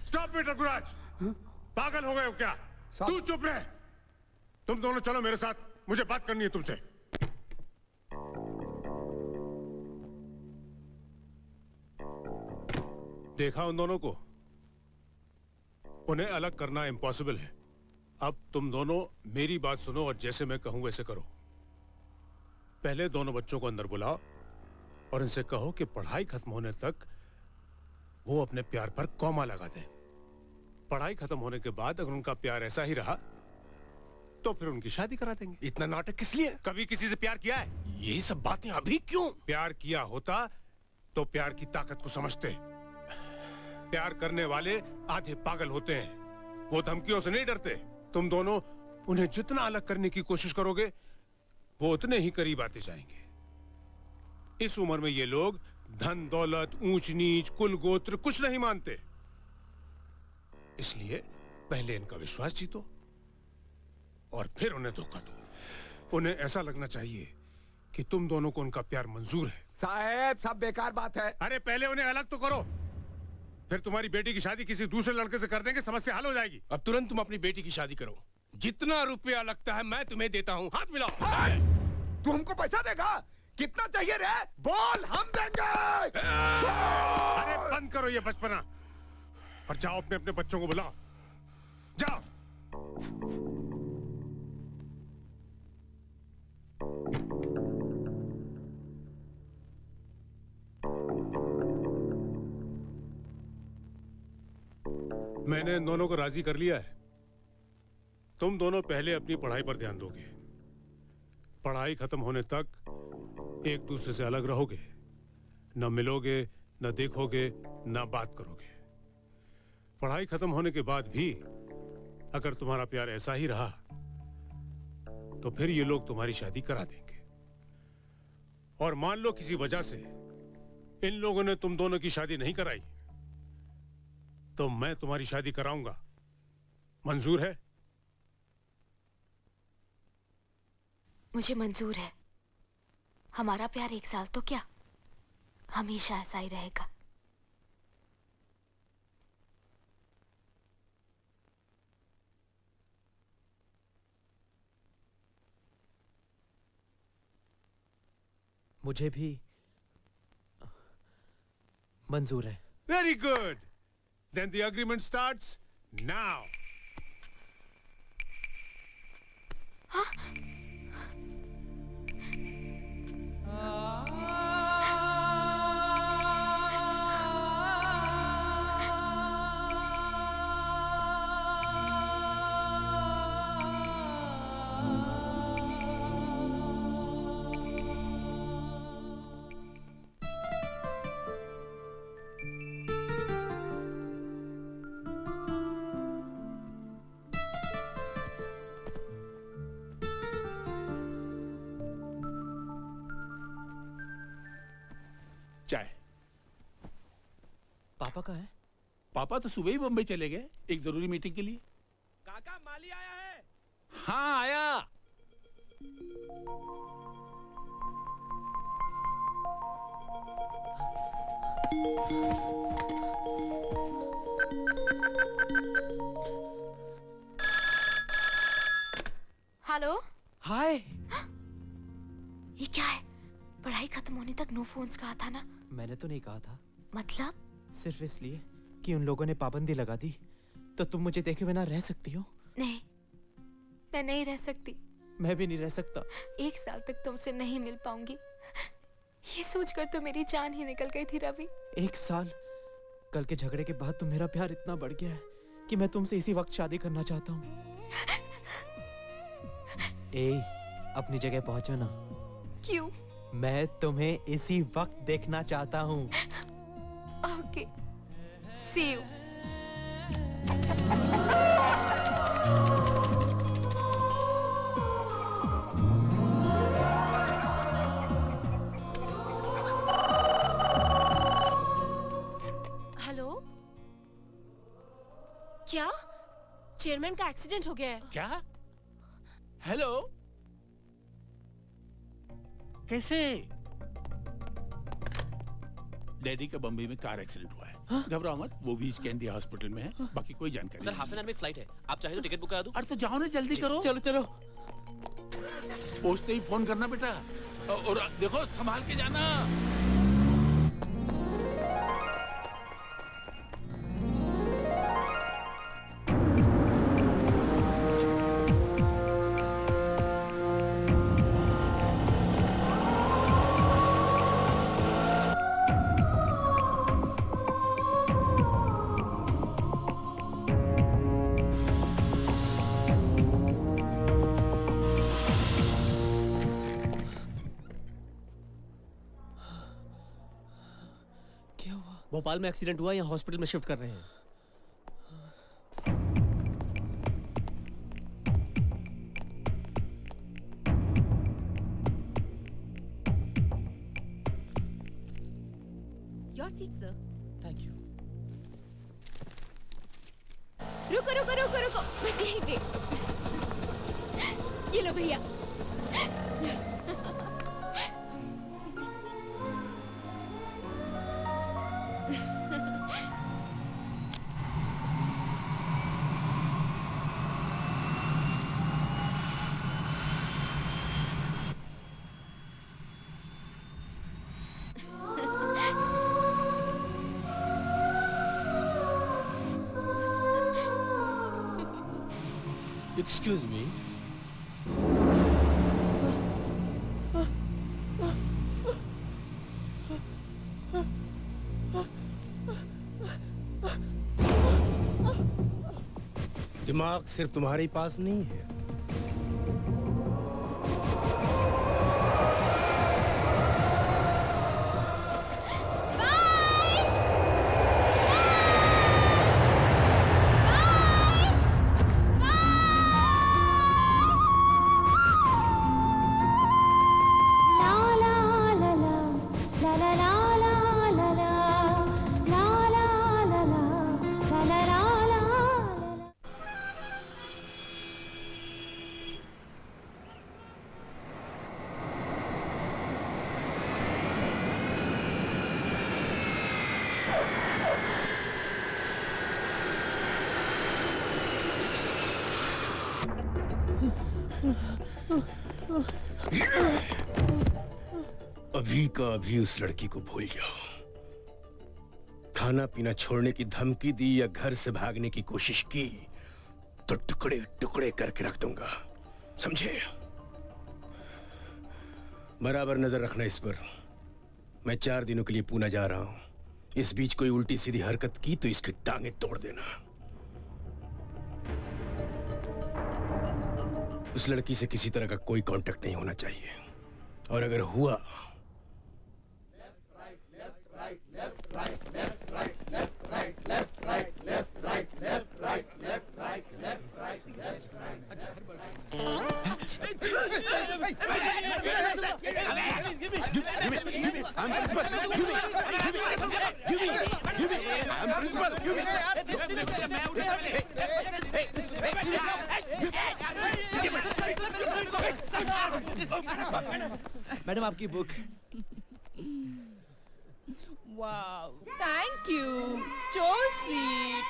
O: स्टॉप इट रघुराज, पागल हो गए हो क्या? तू चुप रहे। तुम दोनों चलो मेरे साथ, मुझे बात करनी है तुमसे। देखा उन दोनों को? उन्हें अलग करना इम्पॉसिबल है। अब तुम दोनों मेरी बात सुनो और जैसे मैं कहूं वैसे करो। पहले दोनों बच्चों को अंदर बुलाओ और इनसे कहो कि पढ़ाई खत्म होने तक वो अपने प्यार पर कॉमा लगा दें। पढ़ाई खत्म होने के बाद अगर उनका प्यार ऐसा ही रहा तो फिर उनकी शादी करा देंगे।
M: इतना नाटक किस लिए?
O: कभी किसी से प्यार किया है?
M: यही सब बातें अभी क्यों?
O: प्यार किया होता तो प्यार की ताकत को समझते। प्यार करने वाले आधे पागल होते हैं, वो धमकियों से नहीं डरते। तुम दोनों उन्हें जितना अलग करने की कोशिश करोगे वो उतने ही करीब आते जाएंगे। इस उम्र में ये लोग धन दौलत ऊंच नीच कुल गोत्र कुछ नहीं मानते, इसलिए पहले इनका विश्वास जीतो और फिर उन्हें धोखा दो। उन्हें ऐसा लगना चाहिए कि तुम दोनों को उनका प्यार मंजूर है।
L: साहब सब बेकार बात है।
O: अरे पहले उन्हें अलग तो करो, फिर तुम्हारी बेटी की शादी किसी दूसरे लड़के से कर देंगे, समस्या हल हो जाएगी।
M: अब तुरंत तुम अपनी बेटी की शादी करो। जितना रुपया लगता है मैं तुम्हें देता हूँ, हाथ मिलाओ।
L: तू हमको पैसा देगा? कितना चाहिए रे? बोल, हम देंगे।
O: अरे बंद करो ये बचपना और जाओ अपने अपने बच्चों को बुलाओ, जाओ। मैंने इन दोनों को राजी कर लिया है। तुम दोनों पहले अपनी पढ़ाई पर ध्यान दोगे। पढ़ाई खत्म होने तक एक दूसरे से अलग रहोगे, न मिलोगे, न देखोगे, न बात करोगे। पढ़ाई खत्म होने के बाद भी अगर तुम्हारा प्यार ऐसा ही रहा तो फिर ये लोग तुम्हारी शादी करा देंगे। और मान लो किसी वजह से इन लोगों ने तुम दोनों की शादी नहीं कराई तो मैं तुम्हारी शादी कराऊंगा। मंजूर है?
A: मुझे मंजूर है। हमारा प्यार 1 साल तो क्या, हमेशा ऐसा ही रहेगा।
N: मुझे भी मंजूर है।
O: Very good. Then the agreement starts now.
P: चाय।
N: पापा कहाँ है?
P: पापा तो सुबह ही बम्बई चले गए एक जरूरी मीटिंग के लिए।
K: काका माली आया है।
P: हाँ आया।
A: हेलो।
N: हाय।
A: ये क्या है? पढ़ाई खत्म होने तक नो फोन्स कहा था ना?
N: मैंने तो नहीं कहा था।
A: मतलब?
N: सिर्फ इसलिए कि उन लोगों ने पाबंदी लगा दी तो तुम मुझे देखे बिना रह सकती हो?
A: नहीं, मैं नहीं रह सकती।
N: मैं भी नहीं रह सकता।
A: 1 साल तक तुमसे नहीं मिल पाऊंगी, ये सोचकर तो मेरी जान ही निकल गई थी रवि।
N: 1 साल? कल के झगड़े के बाद तो मेरा प्यार इतना बढ़ गया है कि मैं तुमसे इसी वक्त शादी करना चाहता हूँ। अपनी जगह पहुंचो ना।
A: क्यों?
N: मैं तुम्हें इसी वक्त देखना चाहता हूँ।
A: Okay, see you.
B: हेलो, क्या चेयरमैन का एक्सीडेंट हो गया है?
P: क्या? हेलो, कैसे? डैडी का बम्बई में कार एक्सीडेंट हुआ है। घबराओ मत, वो भी कैंडी हॉस्पिटल में है। बाकी कोई जानकारी
K: सर, हाफ एन आवर में फ्लाइट है, आप चाहे तो टिकट बुक करा दूं?
P: अरे तो जाओ ना, जल्दी करो।
N: चलो चलो।
P: पहुंचते ही फोन करना बेटा, और देखो संभाल के जाना।
N: भोपाल में एक्सीडेंट हुआ, यहाँ हॉस्पिटल में शिफ्ट कर रहे हैं।
A: Seat sir.
N: Thank you.
A: रुको रुको रुको रुको, बस यहीं पे। ये लो भैया।
M: Excuse me. दिमाग सिर्फ तुम्हारे पास नहीं है। अभी का अभी उस लड़की को भूल जाओ। खाना पीना छोड़ने की धमकी दी या घर से भागने की कोशिश की तो टुकड़े टुकड़े करके रख दूंगा, समझे? बराबर नजर रखना इस पर। मैं 4 दिनों के लिए पूना जा रहा हूं। इस बीच कोई उल्टी सीधी हरकत की तो इसकी टांगे तोड़ देना। उस लड़की से किसी तरह का कोई कांटेक्ट नहीं होना चाहिए, और अगर हुआ
N: मैडम आपकी book.
D: Wow, thank you, so sweet.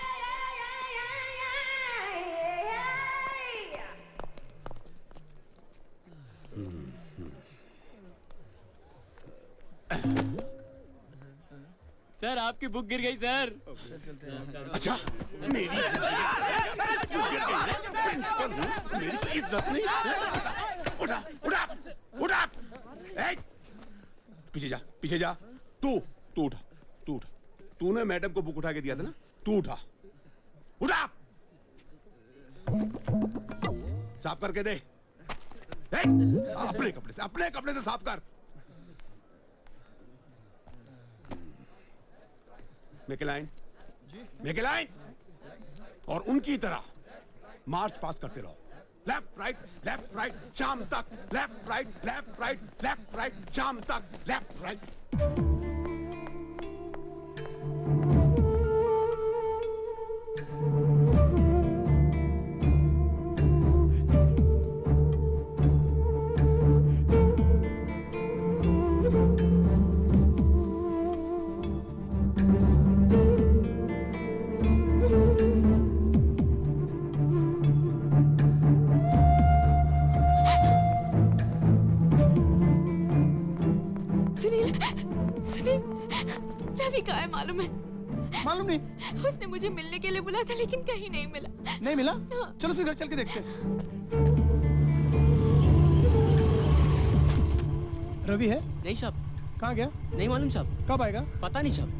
N: Sir आपकी बुक गिर गई सर।
E: अच्छा, मेरी प्रिंसिपल हूँ, मेरी तो इज्जत नहीं। उठा उठा उठा, पीछे जा पीछे जा। तू उठा, तू उठा। तूने मैडम को बुक उठा के दिया था ना, तू उठा उठा। साफ करके दे। अपने कपड़े से साफ कर। मेक ए लाइन और उनकी तरह मार्च पास करते रहो। लेफ्ट राइट शाम तक। लेफ्ट राइट शाम तक। Left right.
A: रवि कहाँ है मालूम है?
F: मालूम नहीं।
A: उसने मुझे मिलने के लिए बुलाया था लेकिन कहीं नहीं मिला।
F: नहीं मिला? चलो उसे घर चल के देखते हैं। रवि है?
N: नहीं साहब।
F: कहाँ गया?
N: नहीं मालूम साहब।
F: कब आएगा?
N: पता नहीं साहब।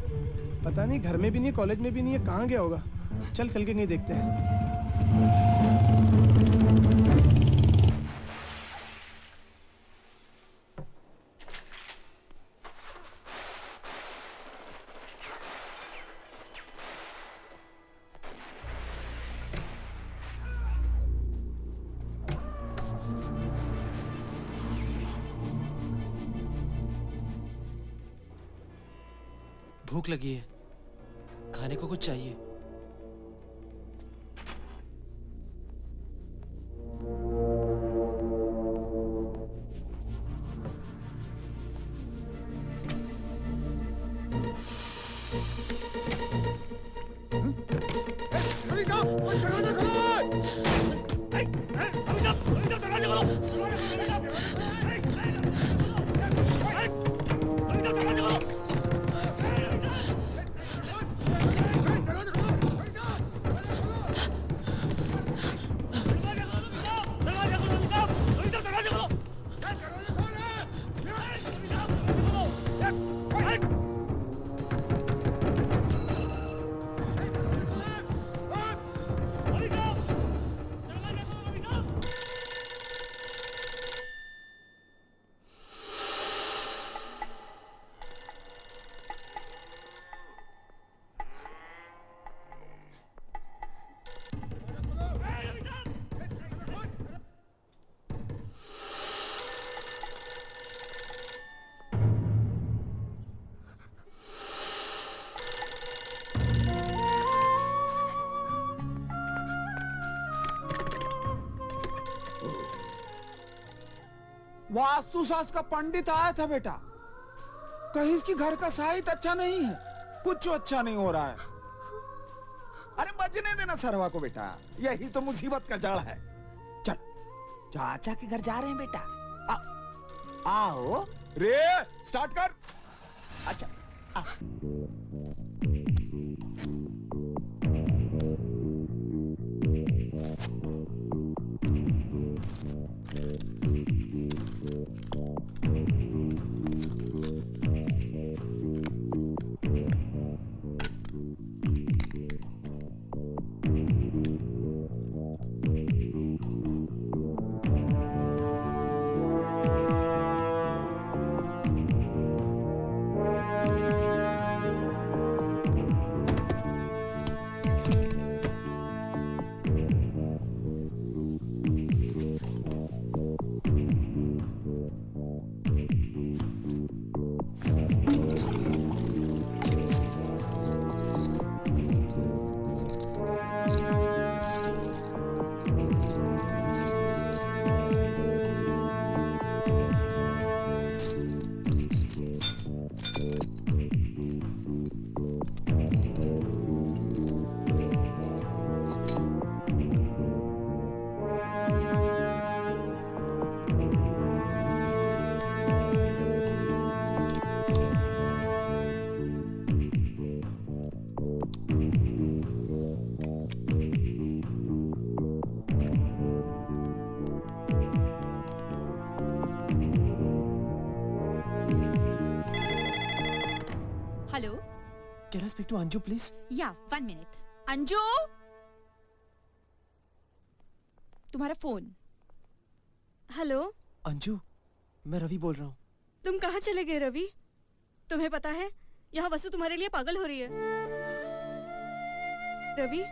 F: पता नहीं, घर में भी नहीं, कॉलेज में भी नहीं है, कहाँ गया होगा। चल के नहीं देखते हैं।
N: भूख लगी है, खाने को कुछ चाहिए।
F: रवि साहब, ओए दरवाजा खोलो! रवि साहब, दरवाजा खोलो!
L: वास्तुशास्त्र का पंडित आया था बेटा। कहीं इसकी घर का साहित्य अच्छा नहीं है, कुछ अच्छा नहीं हो रहा है। अरे बजने देना सरवा को बेटा, यही तो मुसीबत का जड़ है। चल चाचा के घर जा रहे हैं बेटा। आओ रे, स्टार्ट कर। अच्छा आ।
A: Hello,
N: Can I speak to Anju, please?
A: या 1 मिनट। अंजू, तुम्हारा फोन।
B: हेलो
N: अंजू, मैं रवि बोल रहा हूँ।
B: तुम कहाँ चले गए रवि? तुम्हें पता है यहाँ वसु तुम्हारे लिए पागल हो रही है। रवि,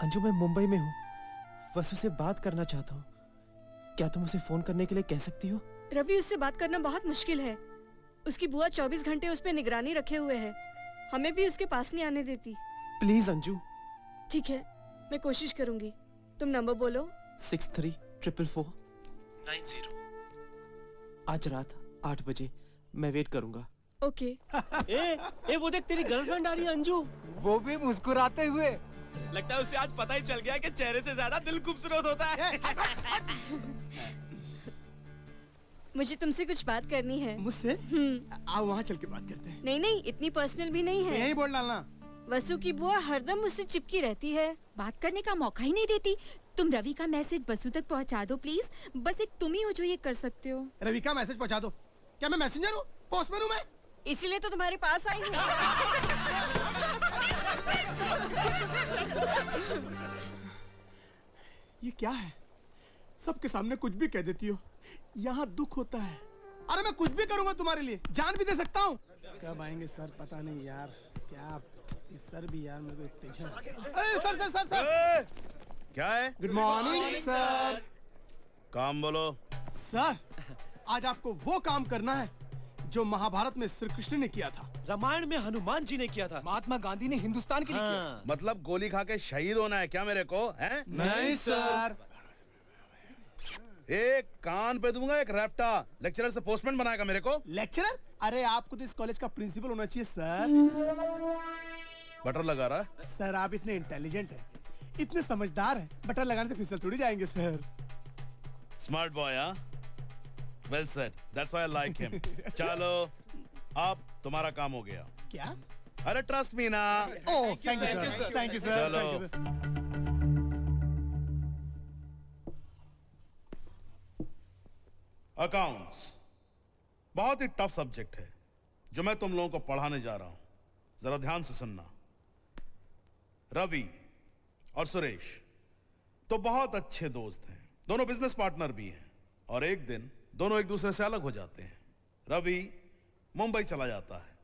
N: अंजू मैं मुंबई में हूँ, वसु से बात करना चाहता हूँ। क्या तुम उसे फोन करने के लिए कह सकती हो?
B: रवि उससे बात करना बहुत मुश्किल है। उसकी बुआ 24 घंटे उस पे निगरानी रखे हुए है, हमें भी उसके पास नहीं आने देती।
N: प्लीज अंजू।
B: ठीक है, मैं कोशिश करूंगी। तुम नंबर बोलो।
N: 634449 आज रात 8 बजे मैं वेट करूंगा।
B: ओके।
N: ए वो देख तेरी गर्लफ्रेंड आ रही है अंजू।
F: वो भी मुस्कुराते हुए।
K: लगता है उसे आज पता ही चल गया कि चेहरे से ज्यादा दिल खूबसूरत होता है।
B: मुझे तुमसे कुछ बात करनी है।
F: मुझसे? आओ वहाँ चल के बात करते हैं।
B: नहीं नहीं, इतनी पर्सनल भी नहीं है।
F: यही बोल डालना।
B: वसु की बुआ हरदम मुझसे चिपकी रहती है,
A: बात करने का मौका ही नहीं देती। तुम रवि का मैसेज बसु तक पहुंचा दो प्लीज। बस एक तुम ही हो जो ये कर सकते हो।
F: रवि का मैसेज पहुंचा दो? क्या मैं मैसेंजर हूँ? पोस्टमैन हूँ मैं?
B: इसीलिए तो तुम्हारे पास आई हूँ।
F: ये क्या है? सबके सामने कुछ भी कह देती हो। यहाँ दुख होता है। अरे मैं कुछ भी करूंगा तुम्हारे लिए, जान भी दे सकता हूँ। कब आएंगे सर पता नहीं यार। क्या सर भी यार, मेरे को एक tension. Sir sir sir sir
G: क्या है?
F: Good morning sir.
G: काम बोलो।
F: सर आज आपको वो काम करना है जो महाभारत में श्री कृष्ण ने किया था,
N: रामायण में हनुमान जी ने किया था,
I: महात्मा गांधी ने हिंदुस्तान के लिए किया।
G: मतलब गोली खा के शहीद होना है क्या मेरे को, हैं?
F: नहीं सर।
G: एक कान पे दूंगा एक रैप्टा। लेक्चरर से पोस्टमैन बनाएगा मेरे को।
F: लेक्चरर? अरे आपको तो इस कॉलेज का प्रिंसिपल होना चाहिए सर।
G: बटर लगा रहा है?
F: सर आप इतने इंटेलिजेंट हैं, इतने समझदार हैं, बटर लगाने से फिसल थोड़ी जाएंगे सर।
G: स्मार्ट बॉय, हाँ? Well said, that's why I like him. चलो अब तुम्हारा काम हो गया।
F: क्या?
G: अरे ट्रस्ट मी ना।
F: Oh thank you sir, thank you sir.
G: चलो अकाउंट्स बहुत ही टफ सब्जेक्ट है जो मैं तुम लोगों को पढ़ाने जा रहा हूं। जरा ध्यान से सुनना। रवि और सुरेश तो बहुत अच्छे दोस्त हैं, दोनों बिजनेस पार्टनर भी हैं, और एक दिन दोनों एक दूसरे से अलग हो जाते हैं। रवि मुंबई चला जाता है।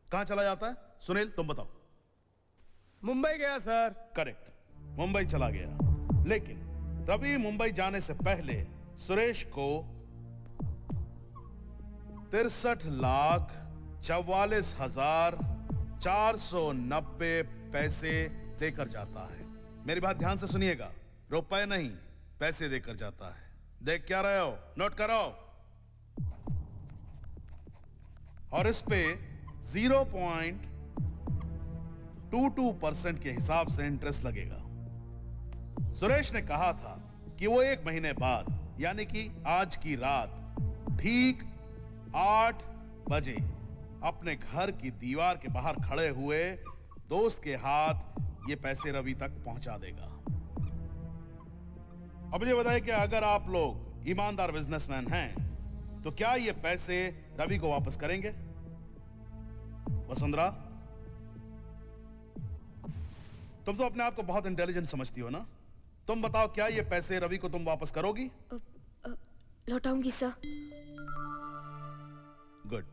G: कहां चला जाता है सुनील, तुम बताओ?
F: मुंबई गया सर।
G: करेक्ट, मुंबई चला गया। लेकिन रवि मुंबई जाने से पहले सुरेश को 63,44,490 पैसे देकर जाता है। मेरी बात ध्यान से सुनिएगा, रुपए नहीं पैसे देकर जाता है। देख क्या रहे हो, नोट करो। और इस पे 0.22% के हिसाब से इंटरेस्ट लगेगा। सुरेश ने कहा था कि वो 1 महीने बाद यानी कि आज की रात ठीक 8 बजे अपने घर की दीवार के बाहर खड़े हुए दोस्त के हाथ ये पैसे रवि तक पहुंचा देगा। अब ये बताइए कि अगर आप लोग ईमानदार बिजनेसमैन हैं तो क्या ये पैसे रवि को वापस करेंगे? वसुंधरा, तुम तो अपने आप को बहुत इंटेलिजेंट समझती हो ना? तुम बताओ, क्या ये पैसे रवि को तुम वापस करोगी?
A: लौटाऊंगी सर।
G: गुड।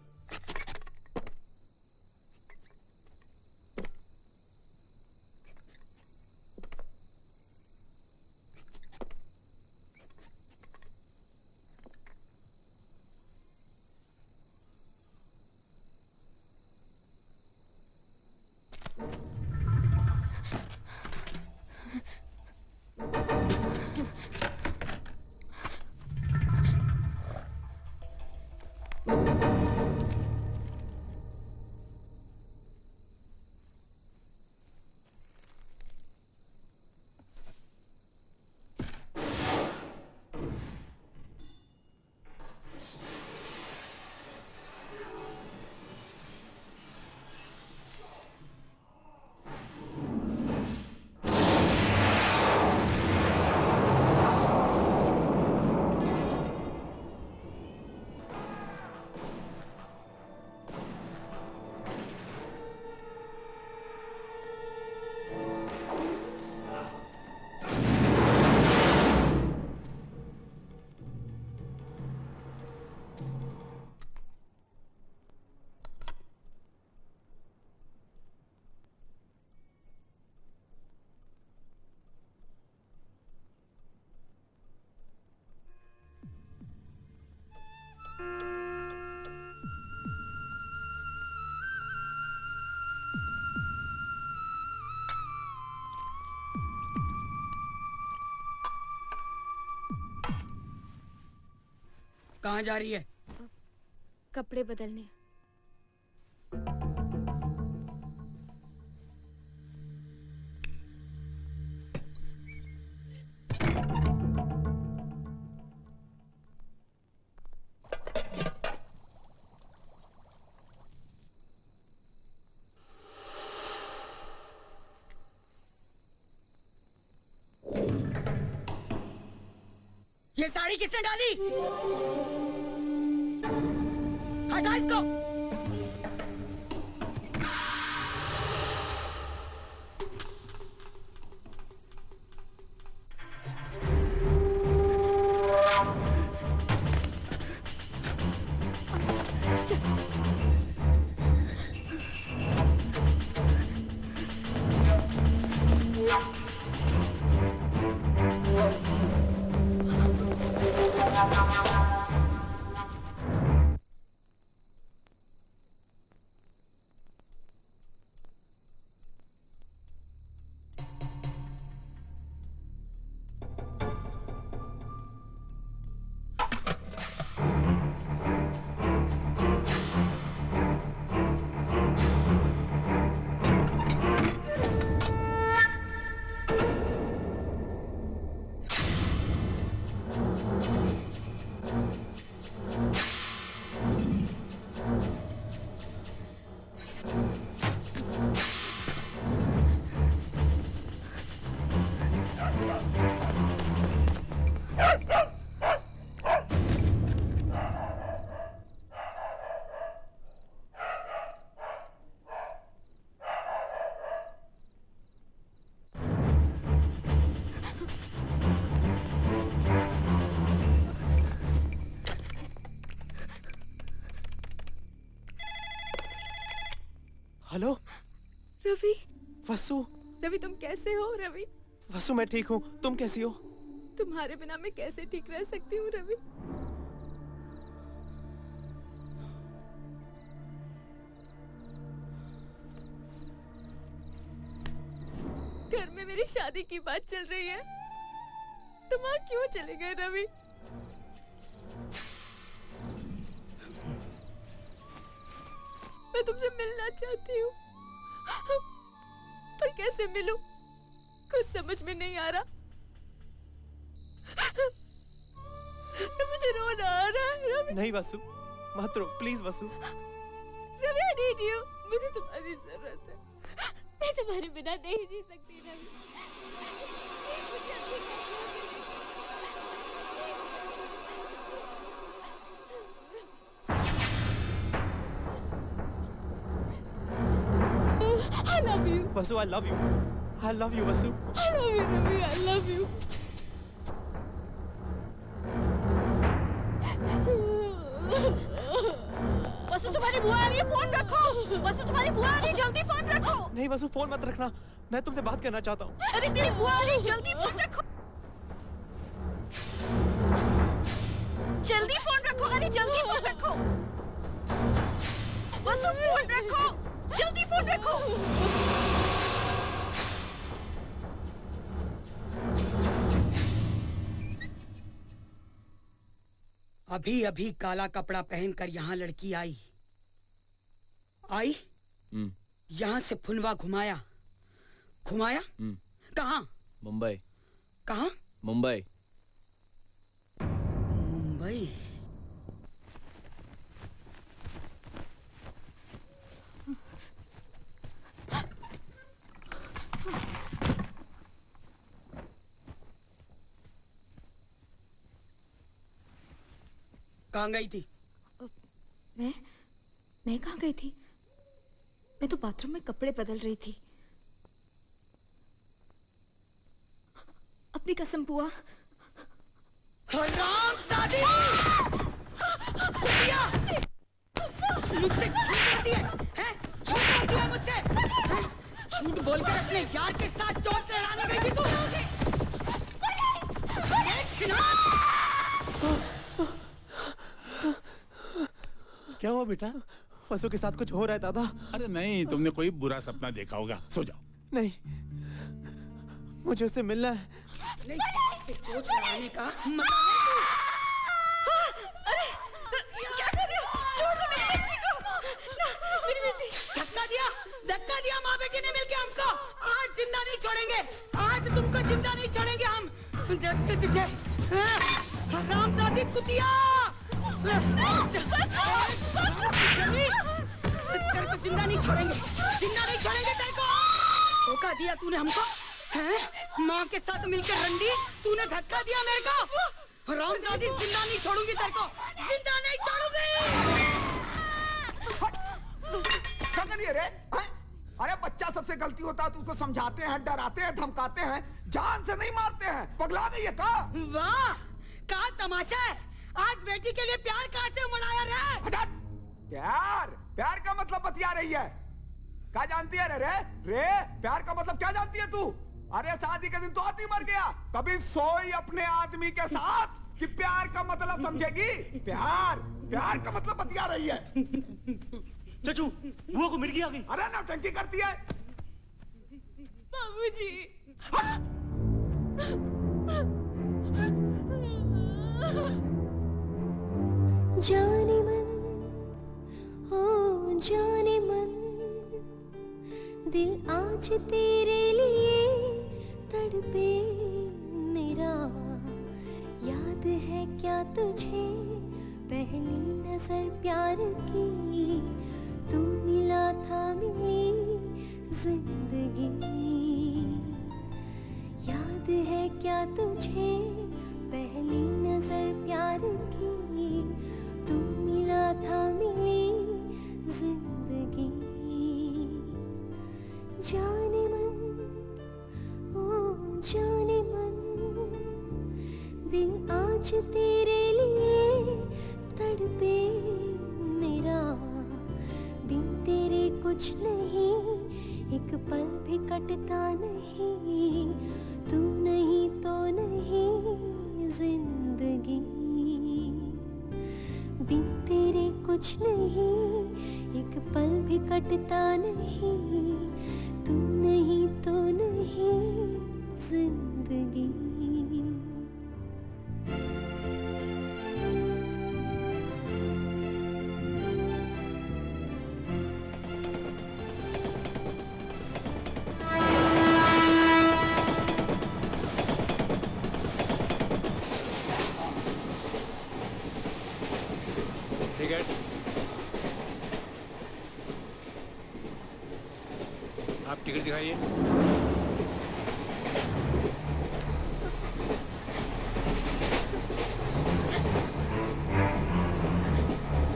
H: कहाँ जा रही है?
A: कपड़े बदलने।
H: ये साड़ी किसने डाली? हटा इसको।
N: हेलो
A: रवि।
N: वसु।
A: रवि तुम कैसे हो रवि?
N: वसु मैं ठीक हूँ, तुम कैसी हो?
A: तुम्हारे बिना मैं कैसे ठीक रह सकती हूँ रवि? घर में मेरी शादी की बात चल रही है, तुम वहां क्यों चले गए रवि? मैं तुमसे मिलना चाहती हूँ, पर कैसे मिलूं? कुछ समझ में नहीं आ रहा। मुझे रोना आ रहा है रवि।
N: नहीं वसु, मत रो please Vasu.
A: Ravi I need you, मुझे तुम्हारी जरूरत है। मैं तुम्हारे बिना नहीं जी सकती Ravi. I love you.
N: Vasu I love you. I love you Vasu.
A: I love you Ravi, I love you.
B: वसु तुम्हारी बुआ आ रही है, फोन रखो। वसु तुम्हारी बुआ आ रही है, जल्दी फोन रखो।
N: नहीं वसु फोन मत रखना, मैं तुमसे बात करना चाहता हूँ।
B: अरे तेरी बुआ आ रही है, जल्दी फोन रखो। जल्दी फोन रखो, अरे जल्दी फोन रखो। वसु फोन रखो, जल्दी फोन रखो।
H: अभी अभी काला कपड़ा पहनकर यहाँ लड़की आई। यहाँ से फुनवा घुमाया। घुमाया? कहाँ?
K: मुंबई।
H: कहाँ?
K: मुंबई।
H: मुंबई। कहाँ गई थी?
A: मैं कहाँ गई थी? मैं तो बाथरूम में कपड़े बदल रही थी। अपनी कसम बुआ।
H: हरामजादी! कुतिया! मुझसे झूठ बोलती है? हैं? झूठ बोलती है मुझसे? हैं? झूठ बोलकर अपने यार के साथ चोट लड़ाने गई थी तू?
P: क्या हुआ बेटा?
N: वसु के साथ कुछ हो रहा है दादा।
P: अरे नहीं, तुमने कोई बुरा सपना देखा होगा, सो जाओ।
N: नहीं, मुझे उससे मिलना है।
H: नहीं, इसे चोट लगाने का मतलब
B: अरे क्या कर रहे हो? छोड़ दो मेरी बच्ची को। मेरी बेटी।
H: धक्का दिया माँ बेटी ने मिलके हमको। आज जिंदा नहीं छोड़ेंगे, आज तुमको जिंदा नहीं छोड़ेंगे हम। हरामजादी कुतिया! तेरे को जिंदा नहीं छोड़ेंगे, जिंदा नहीं छोड़ेंगे तेरे को। धोखा दिया तूने हमको, हैं? माँ के साथ मिलकर रंडी, तूने धक्का दिया मेरे को। हरामजादी, जिंदा नहीं छोड़ूंगी तेरे को, जिंदा नहीं छोड़ूंगी।
L: क्या कर रही है रे? अरे बच्चा सबसे गलती होता है तो उसको समझाते हैं, डराते हैं, धमकाते हैं, जान से नहीं मारते हैं। पगला गई है का?
H: वाह, क्या तमाशा है। आज बेटी के लिए प्यार कहाँ से उमड़ाया रे?
L: प्यार का मतलब बतिया रही है। क्या जानती है रे? प्यार का मतलब क्या जानती है तू? अरे शादी के दिन तो आदमी मर गया, कभी सोई अपने आदमी के साथ कि प्यार का मतलब समझेगी? प्यार का मतलब बतिया रही है।
Q: चचू, बुआ को मिर्गी आ गई।
L: अरे नौटंकी करती है।
A: बाबूजी।
R: जाने मन, ओ जाने मन, दिल आज तेरे लिए तड़पे मेरा। याद है क्या तुझे पहली नजर प्यार की? तू मिला था मिली जिंदगी। याद है क्या तुझे पहली नजर प्यार की? तू मिला था मिली जिंदगी। जाने मन, ओ जाने मन, दिल आज तेरे लिए तड़पे मेरा। बिन तेरे कुछ नहीं एक पल भी कटता नहीं, तू नहीं तो नहीं जिंदगी, बिन तेरे कुछ नहीं, एक पल भी कटता नहीं, तू नहीं तो नहीं जिंदगी।
M: टिकट आप टिकट दिखाइए।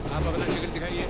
M: आप अपना टिकट दिखाइए।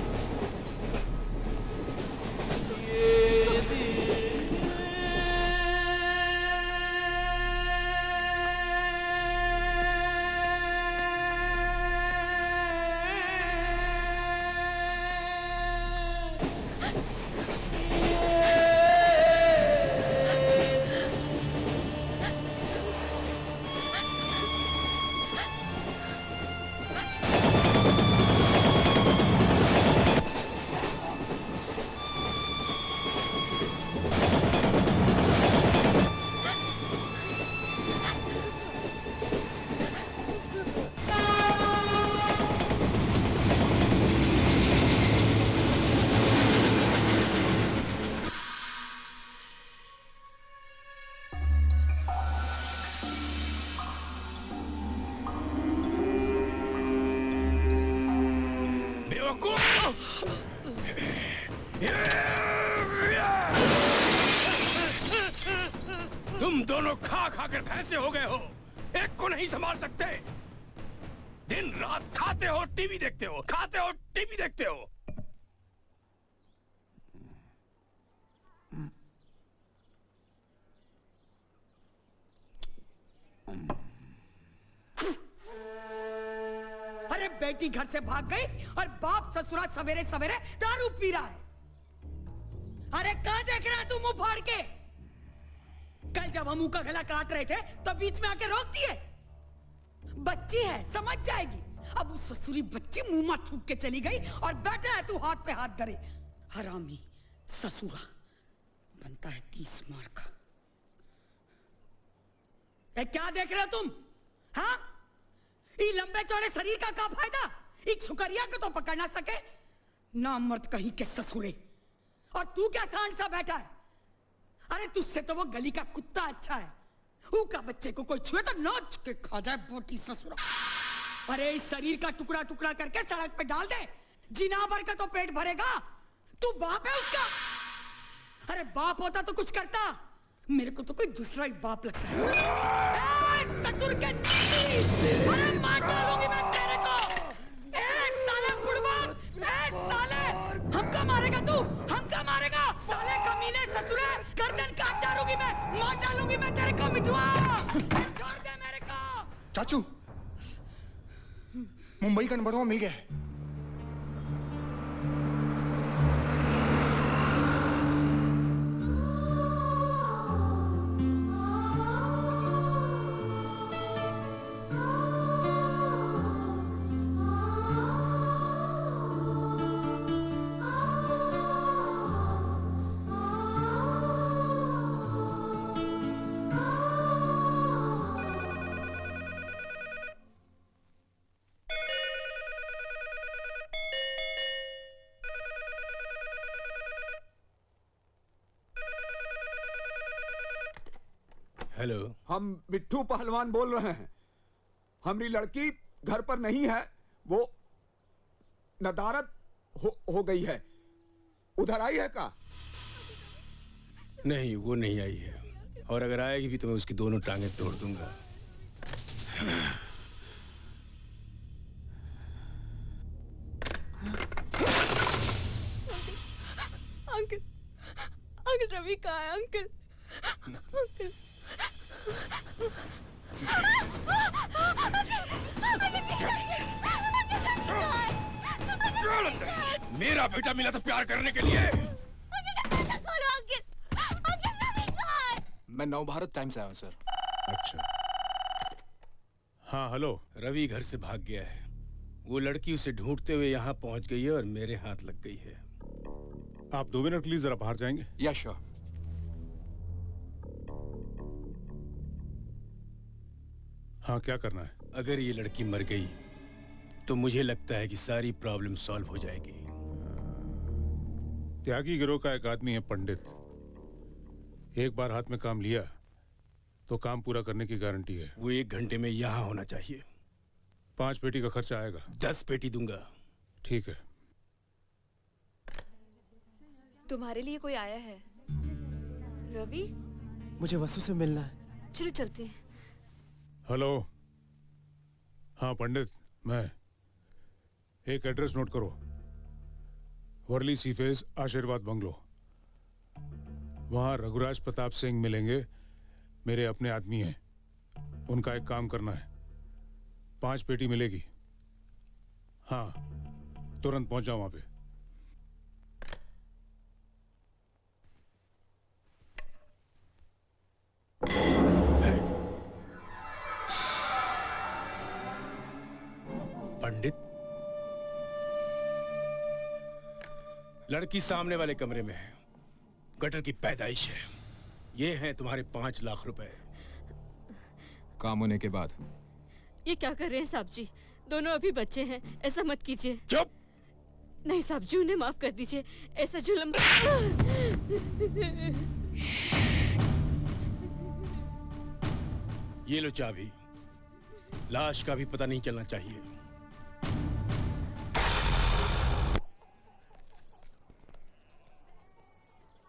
M: तुम दोनों खा खा कर भैंसे हो गए हो, एक को नहीं संभाल सकते। दिन रात खाते हो टीवी देखते हो, खाते हो टीवी देखते हो।
H: अरे बेटी घर से भाग गई और बाप ससुरा सवेरे सवेरे दारू पी रहा है। अरे कहां देख रहा है तू मुंह फाड़ के? कल जब हम मुंह का गला काट रहे थे तो बीच में आके रोक दिए। बच्ची है, समझ जाएगी। अब उस ससुरी बच्ची मुंह में थूक के चली गई और बैठा है तू हाथ पे हाथ धरे। हरामी ससुरा बनता है 30 मार का। क्या देख रहे हो तुम? हाँ, ये लंबे चौड़े शरीर का क्या फायदा? एक सुकरिया को तो पकड़ ना सके, ना मर्द कहीं के ससुरे। और तू क्या सांड सा बैठा है? अरे तुझसे तो वो गली का कुत्ता अच्छा है। का बच्चे को कोई छुए तो नोच के खा जाए बोटी ससुरा। अरे इस शरीर का टुकड़ा टुकड़ा करके सड़क पे डाल दे, जिनावर का तो पेट भरेगा। तू बाप है उसका? अरे बाप होता तो कुछ करता। मेरे को तो कोई दूसरा ही बाप लगता है। ससुर के अरे मार डालूंगी मैं तेरे को। साले बुड़बक, साले हमका मारेगा तू? हमका मारेगा? साले कमीने ससुरे, गर्दन काट डालूंगी मैं, मार डालूंगी मैं तेरे को मिठुआ। छोड़ दे मेरे को।
F: चाचू, मुंबई का नंबर मिल गया है।
L: हेलो, हम मिट्ठू पहलवान बोल रहे हैं। हमारी लड़की घर पर नहीं है, वो नदारत हो गई है। उधर आई है का?
M: नहीं, वो नहीं आई है, और अगर आएगी भी तो मैं उसकी दोनों टांगें तोड़ दूंगा।
A: अंकल, अंकल रवि कहाँ है? Uncle, uncle.
M: मेरा बेटा मिला था प्यार करने के लिए।
S: मैं नवभारत टाइम से आया हूँ सर।
O: अच्छा। हाँ हेलो।
M: रवि घर से भाग गया है। वो लड़की उसे ढूंढते हुए यहाँ पहुंच गई है और मेरे हाथ लग गई है।
O: आप 2 मिनट के लिए जरा बाहर जाएंगे?
S: या श्योर।
O: हाँ क्या करना है?
M: अगर ये लड़की मर गई तो मुझे लगता है कि सारी प्रॉब्लम सॉल्व हो जाएगी।
O: त्यागी गिरोह का एक आदमी है पंडित। एक बार हाथ में काम लिया तो काम पूरा करने की गारंटी है।
M: वो 1 घंटे में यहाँ होना चाहिए।
O: 5 पेटी का खर्चा आएगा।
M: 10 पेटी दूंगा।
O: ठीक है।
B: तुम्हारे लिए कोई आया है। रवि,
N: मुझे वसु से मिलना है।
B: चलो चलते हैं।
O: हेलो। हाँ पंडित, मैं। एक एड्रेस नोट करो। वर्ली सीफेस आशीर्वाद बंगलो। वहां रघुराज प्रताप सिंह मिलेंगे। मेरे अपने आदमी हैं। उनका एक काम करना है। 5 पेटी मिलेगी। हाँ तुरंत पहुंच जाओ वहां पे।
M: पंडित, लड़की सामने वाले कमरे में है। गटर की पैदाइश है। ये हैं तुम्हारे 5 लाख रुपए।
S: काम होने के बाद।
B: ये क्या कर रहे हैं साहब जी? दोनों अभी बच्चे हैं, ऐसा मत कीजिए।
M: चुप।
B: नहीं साहब जी, उन्हें माफ कर दीजिए। ऐसा जुल्म।
M: ये लो चाबी। लाश का भी पता नहीं चलना चाहिए।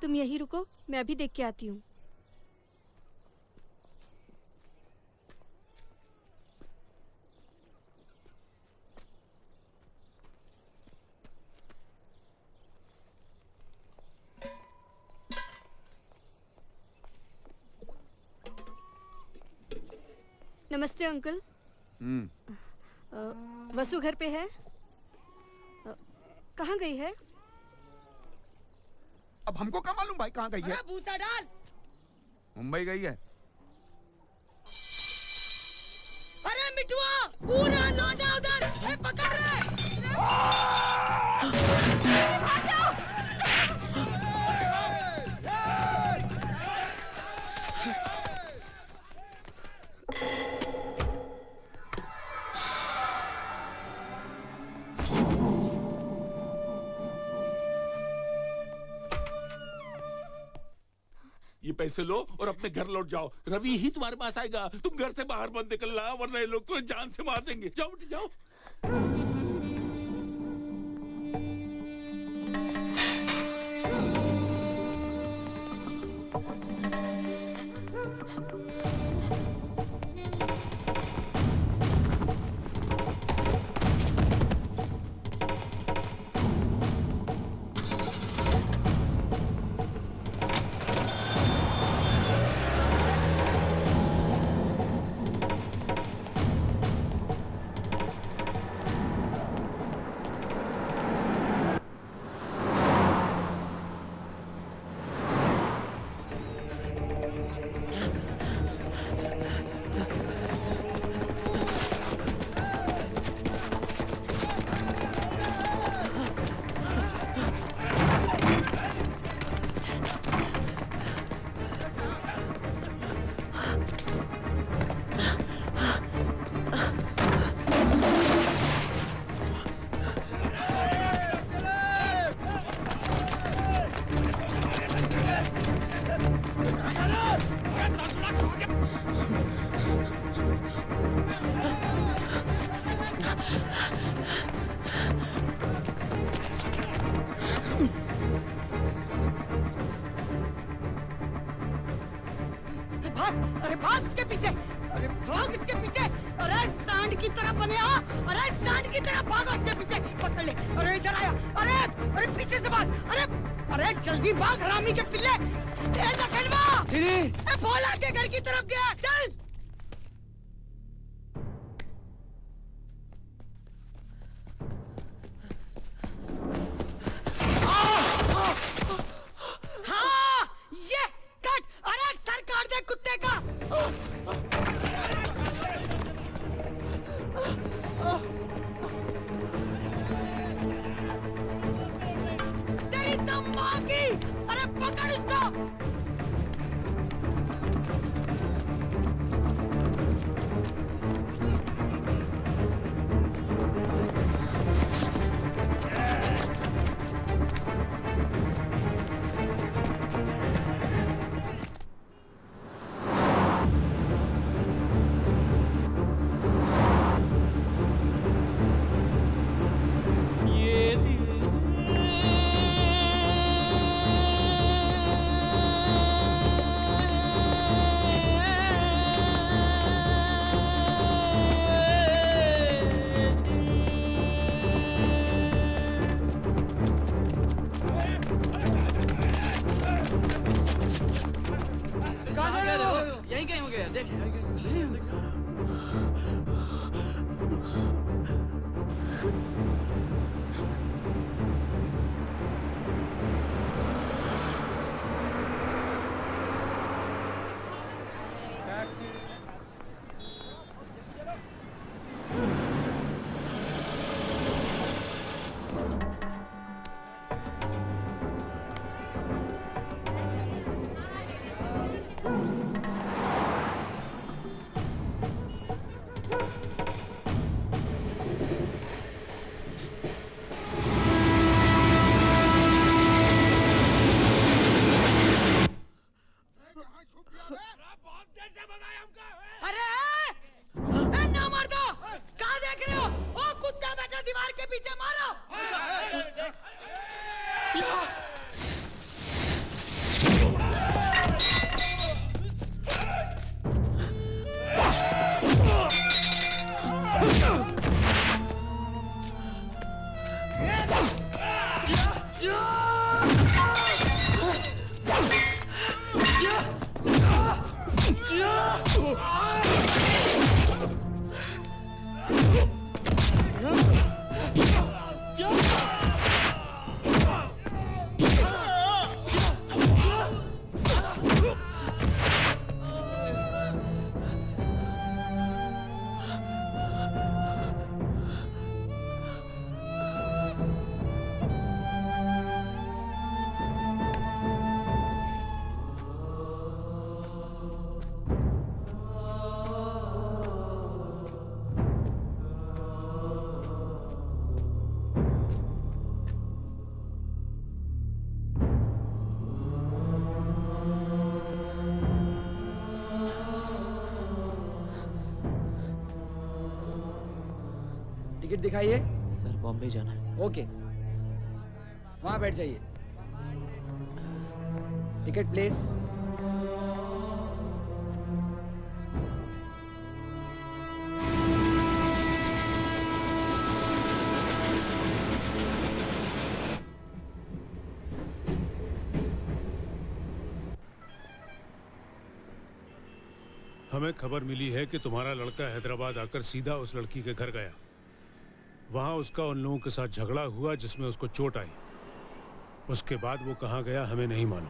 B: तुम यहीं रुको, मैं अभी देख के आती हूँ। नमस्ते अंकल। वसु घर पे है? कहाँ गई है?
L: अब हमको क्या मालूम भाई कहाँ गई है?
D: भूसा डाल।
L: मुंबई गई है।
D: अरे मिठुआ, पूरा लौंडा उधर। ए, पकड़ रहे। भाग जाओ।
P: ये पैसे लो और अपने घर लौट जाओ। रवि ही तुम्हारे पास आएगा। तुम घर से बाहर मत निकलना, वरना ये लोग तुम्हें जान से मार देंगे। जाओ उठ जाओ।
H: भाग, अरे भाग इसके पीछे, अरे भाग इसके पीछे, अरे सांड की तरह बने आ, अरे सांड की तरह भागो इसके पीछे, पकड़ ले, अरे इधर आया, अरे अरे पीछे से भाग, अरे अरे जल्दी भाग हरामी के पिल्ले, लखनवा, भोला के घर की तरफ गया, चल। हाँ, ये कट, अरे सर काट दे
T: टिकट दिखाइए।
N: सर बॉम्बे जाना है।
T: ओके, वहां बैठ जाइए। Ticket please.
O: हमें खबर मिली है कि तुम्हारा लड़का हैदराबाद आकर सीधा उस लड़की के घर गया। वहां उसका उन लोगों के साथ झगड़ा हुआ जिसमें उसको चोट आई। उसके बाद वो कहाँ गया हमें नहीं मालूम।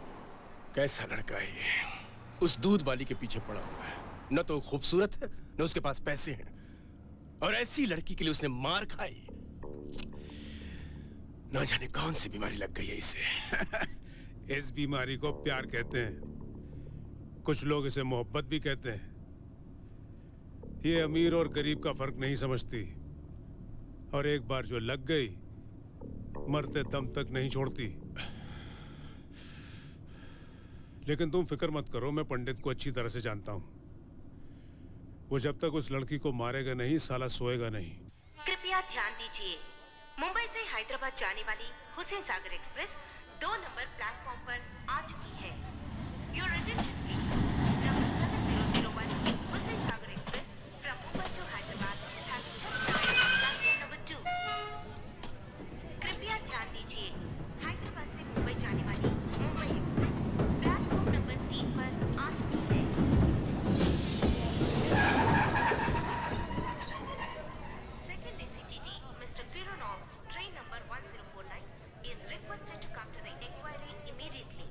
M: कैसा लड़का है ये? उस दूध वाली के पीछे पड़ा हुआ है। न तो खूबसूरत है न उसके पास पैसे हैं, और ऐसी लड़की के लिए उसने मार खाई। ना जाने कौन सी बीमारी लग गई है इसे।
O: इस बीमारी को प्यार कहते हैं, कुछ लोग इसे मोहब्बत भी कहते हैं। ये अमीर और गरीब का फर्क नहीं समझती, और एक बार जो लग गई मरते दम तक नहीं छोड़ती। लेकिन तुम फिक्र मत करो, मैं पंडित को अच्छी तरह से जानता हूं। वो जब तक उस लड़की को मारेगा नहीं, साला सोएगा नहीं।
U: कृपया ध्यान दीजिए, मुंबई से हैदराबाद जाने वाली Hussain Sagar express 2 number platform पर आ चुकी है। Your attention please. Number 7001 Hussain Sagar express from Mumbai to Hyderabad has just arrived at platform number 2. कृपया ध्यान दीजिए, हैदराबाद से मुंबई जाने वाली मुंबई एक्सप्रेस प्लेटफॉर्म नंबर 3 पर आ चुकी है। Second ACTT, Mr. Kironov, train number 1049 is requested to come to the inquiry immediately.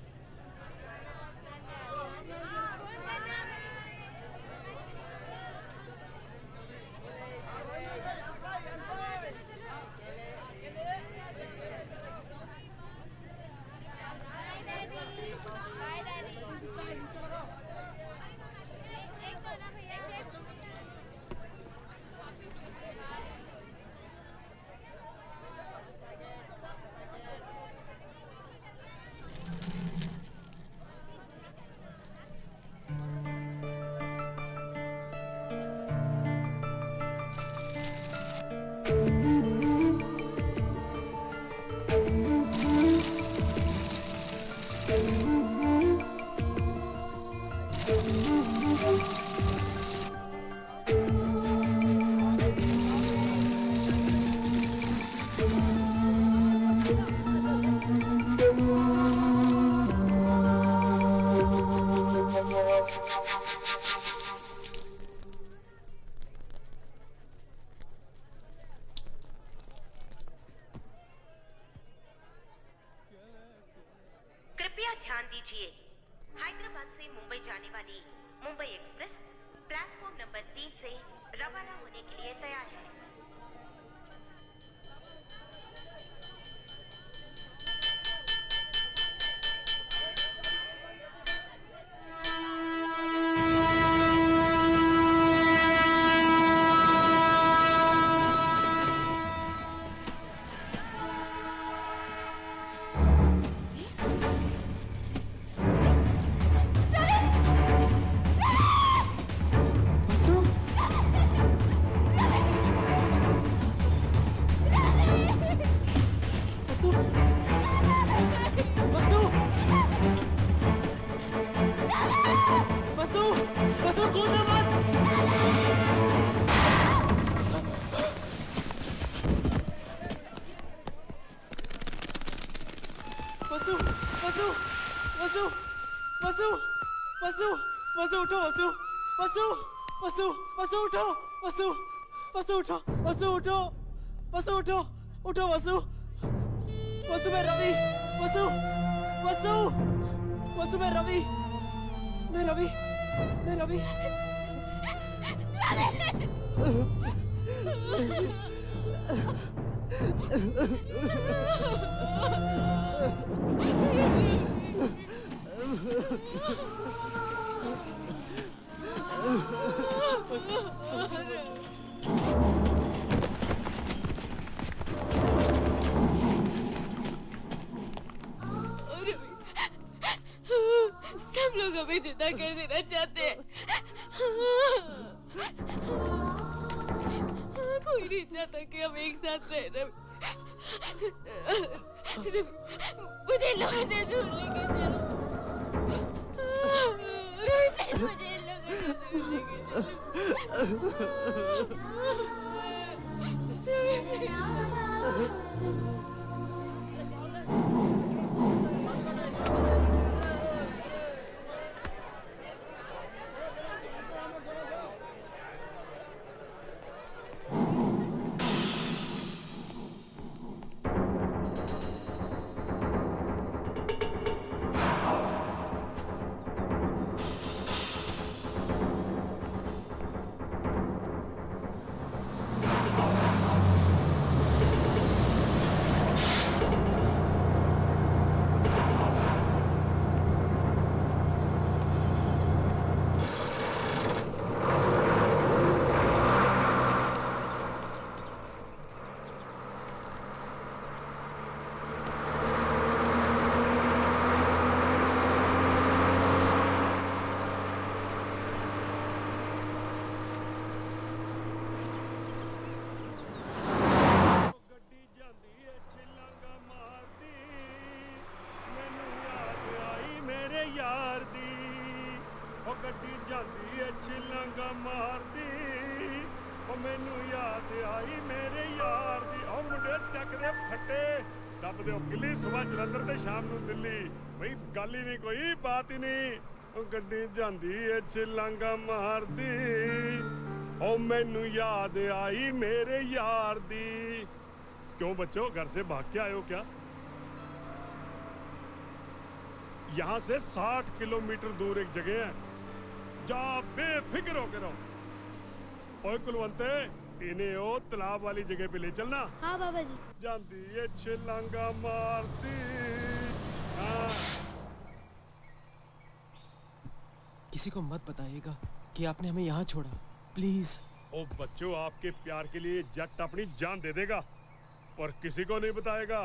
U: कृपया ध्यान दीजिए, हैदराबाद से मुंबई जाने वाली मुंबई एक्सप्रेस प्लेटफॉर्म नंबर 3 से रवाना होने के लिए तैयार है।
A: सब लोग हमें जुदा कर देना चाहते हैं। कोई मेरी इच्छा था कि हम एक साथ रहे रवि। मुझे इन लोगों से दूर लेके चलो रवि, प्लीज मुझे इन लोगों से दूर लेके
I: शाम ਨੂੰ ਦਿੱਲੀ ਬਈ ਗੱਲ ਹੀ ਨਹੀਂ ਕੋਈ ਬਾਤ ਹੀ ਨਹੀਂ ਉਹ ਗੱਡੀ ਜਾਂਦੀ ਏ ਛਿਲਾਂਗਾ ਮਾਰਦੀ ਉਹ ਮੈਨੂੰ याद आई मेरे यार दी। क्यों बच्चों घर से भाग के आए हो क्या? यहाँ से 60 किलोमीटर दूर एक जगह है, जा बेफिक्र होकर रहो। ओए कुलवंते इन्हें ओ तालाब वाली जगह पे ले चलना।
R: हाँ बाबा जी।
I: ਜਾਂਦੀ ਏ ਛਿਲਾਂਗਾ मारती। हाँ।
N: किसी को मत बताइएगा कि आपने हमें यहाँ छोड़ा, प्लीज।
I: ओ बच्चों, आपके प्यार के लिए जट अपनी जान दे देगा और किसी को नहीं बताएगा।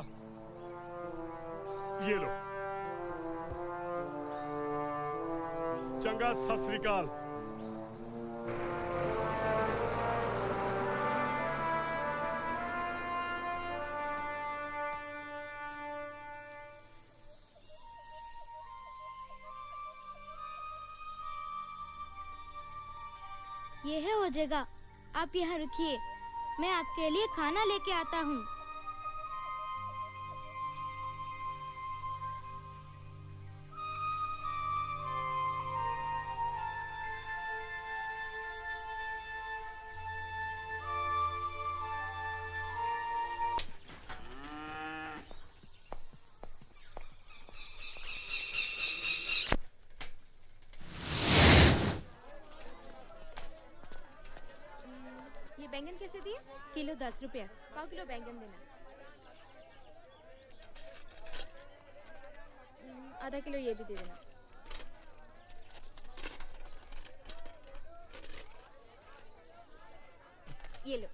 I: ये लो। चंगा सत श्री अकाल।
R: ये है वो जगह, आप यहाँ रुकिए, मैं आपके लिए खाना लेके आता हूँ।
A: ये बैंगन कैसे दिए?
J: किलो 10 रुपया।
A: 1 किलो बैंगन देना। आधा किलो ये भी दे देना। ये लो।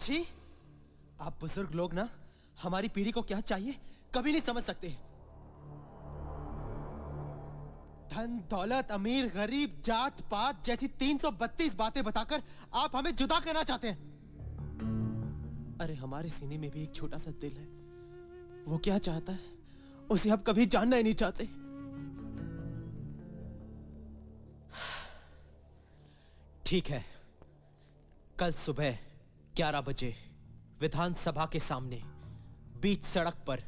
N: छी, आप बुजुर्ग लोग ना हमारी पीढ़ी को क्या चाहिए कभी नहीं समझ सकते। धन दौलत, अमीर गरीब, जात पात जैसी 332 बातें बताकर आप हमें जुदा करना चाहते हैं। अरे हमारे सीने में भी एक छोटा सा दिल है, वो क्या चाहता है उसे आप कभी जानना ही नहीं चाहते। ठीक है, कल सुबह 11 बजे विधानसभा के सामने बीच सड़क पर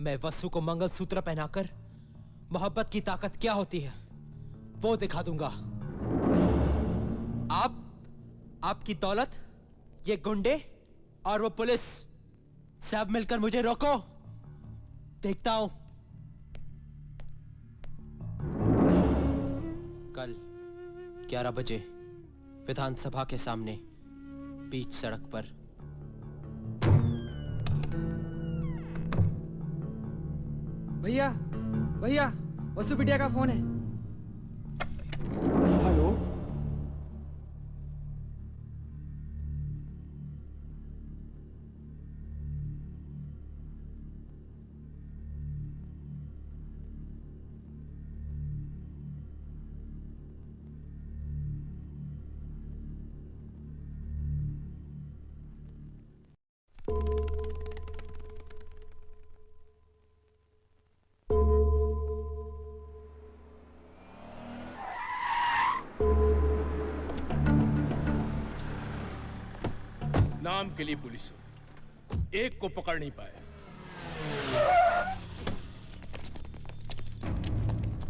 N: मैं वसु को मंगलसूत्र पहनाकर मोहब्बत की ताकत क्या होती है वो दिखा दूंगा। आपकी दौलत, ये गुंडे और वो पुलिस सब मिलकर मुझे रोको, देखता हूं। कल 11 बजे विधानसभा के सामने बीच सड़क पर।
T: भैया भैया, वसु बिटिया का फोन है। हेलो,
M: नाम के लिए पुलिस एक को पकड़ नहीं पाया।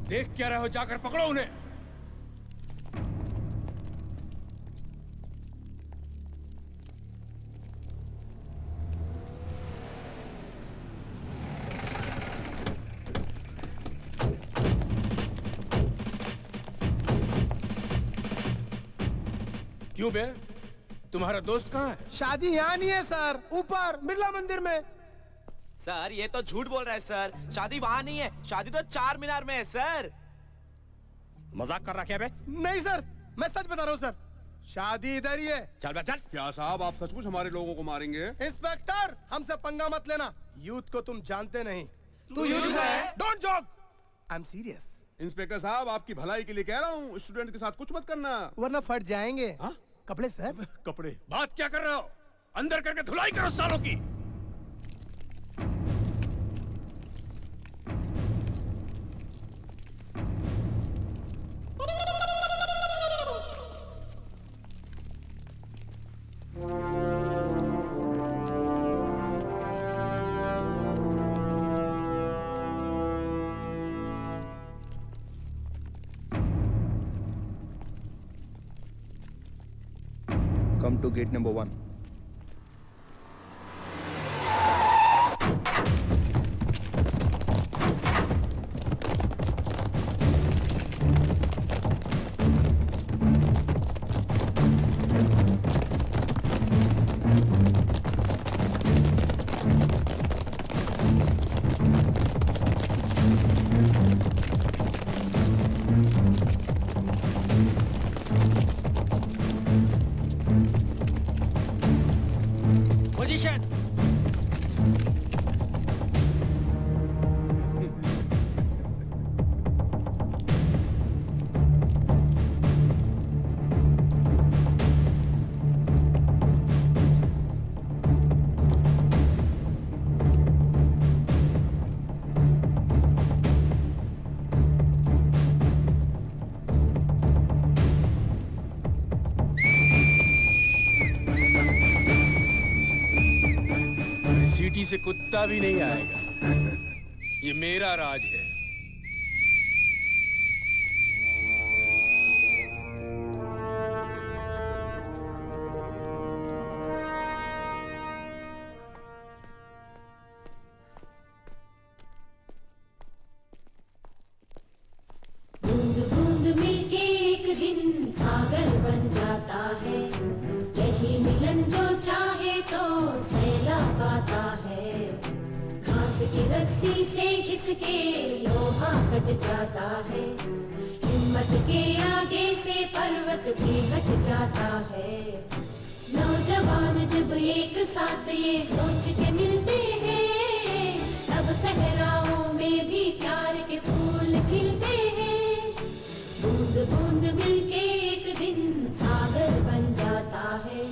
M: देख क्या रहे हो, जाकर पकड़ो उन्हें। क्यों बे, तुम्हारा दोस्त कहाँ है?
F: शादी यहाँ नहीं है सर, ऊपर बिरला मंदिर में।
K: सर ये तो झूठ बोल रहा है सर, शादी वहाँ नहीं है, शादी तो 4 मीनार में है सर।
F: मजाक कर रखा है बे? नहीं सर, मैं सच बता रहा हूँ सर, शादी इधर ही है।
E: चल बे चल। क्या साहब आप सचमुच हमारे लोगों को मारेंगे?
F: इंस्पेक्टर हमसे पंगा मत लेना, यूथ को तुम जानते नहीं।
E: तू यूथ है?
F: Don't joke, I am serious.
E: Inspector साहब आपकी भलाई के लिए कह रहा हूँ, स्टूडेंट के साथ कुछ मत करना
F: वरना फट जाएंगे। हाँ? कपड़े सर?
E: कपड़े?
M: बात क्या कर रहे हो? अंदर करके धुलाई करो सालों की।
F: Come to gate number 1.
H: Position.
M: City से कुत्ता भी नहीं आएगा। ये मेरा राज है।
C: बूंद बूंद मिलके एक दिन सागर बन जाता है, यही मिलन जो चाहे तो सैलाब आता है। घास की रस्सी से घिसके लोहा कट जाता है, हिम्मत के आगे से पर्वत भी हट जाता है। नौजवान जब एक साथ ये सोच के मिलते हैं, तब सहराओं में भी प्यार के फूल खिलते हैं। बूंद बूंद मिलके एक दिन सागर बन जाता है,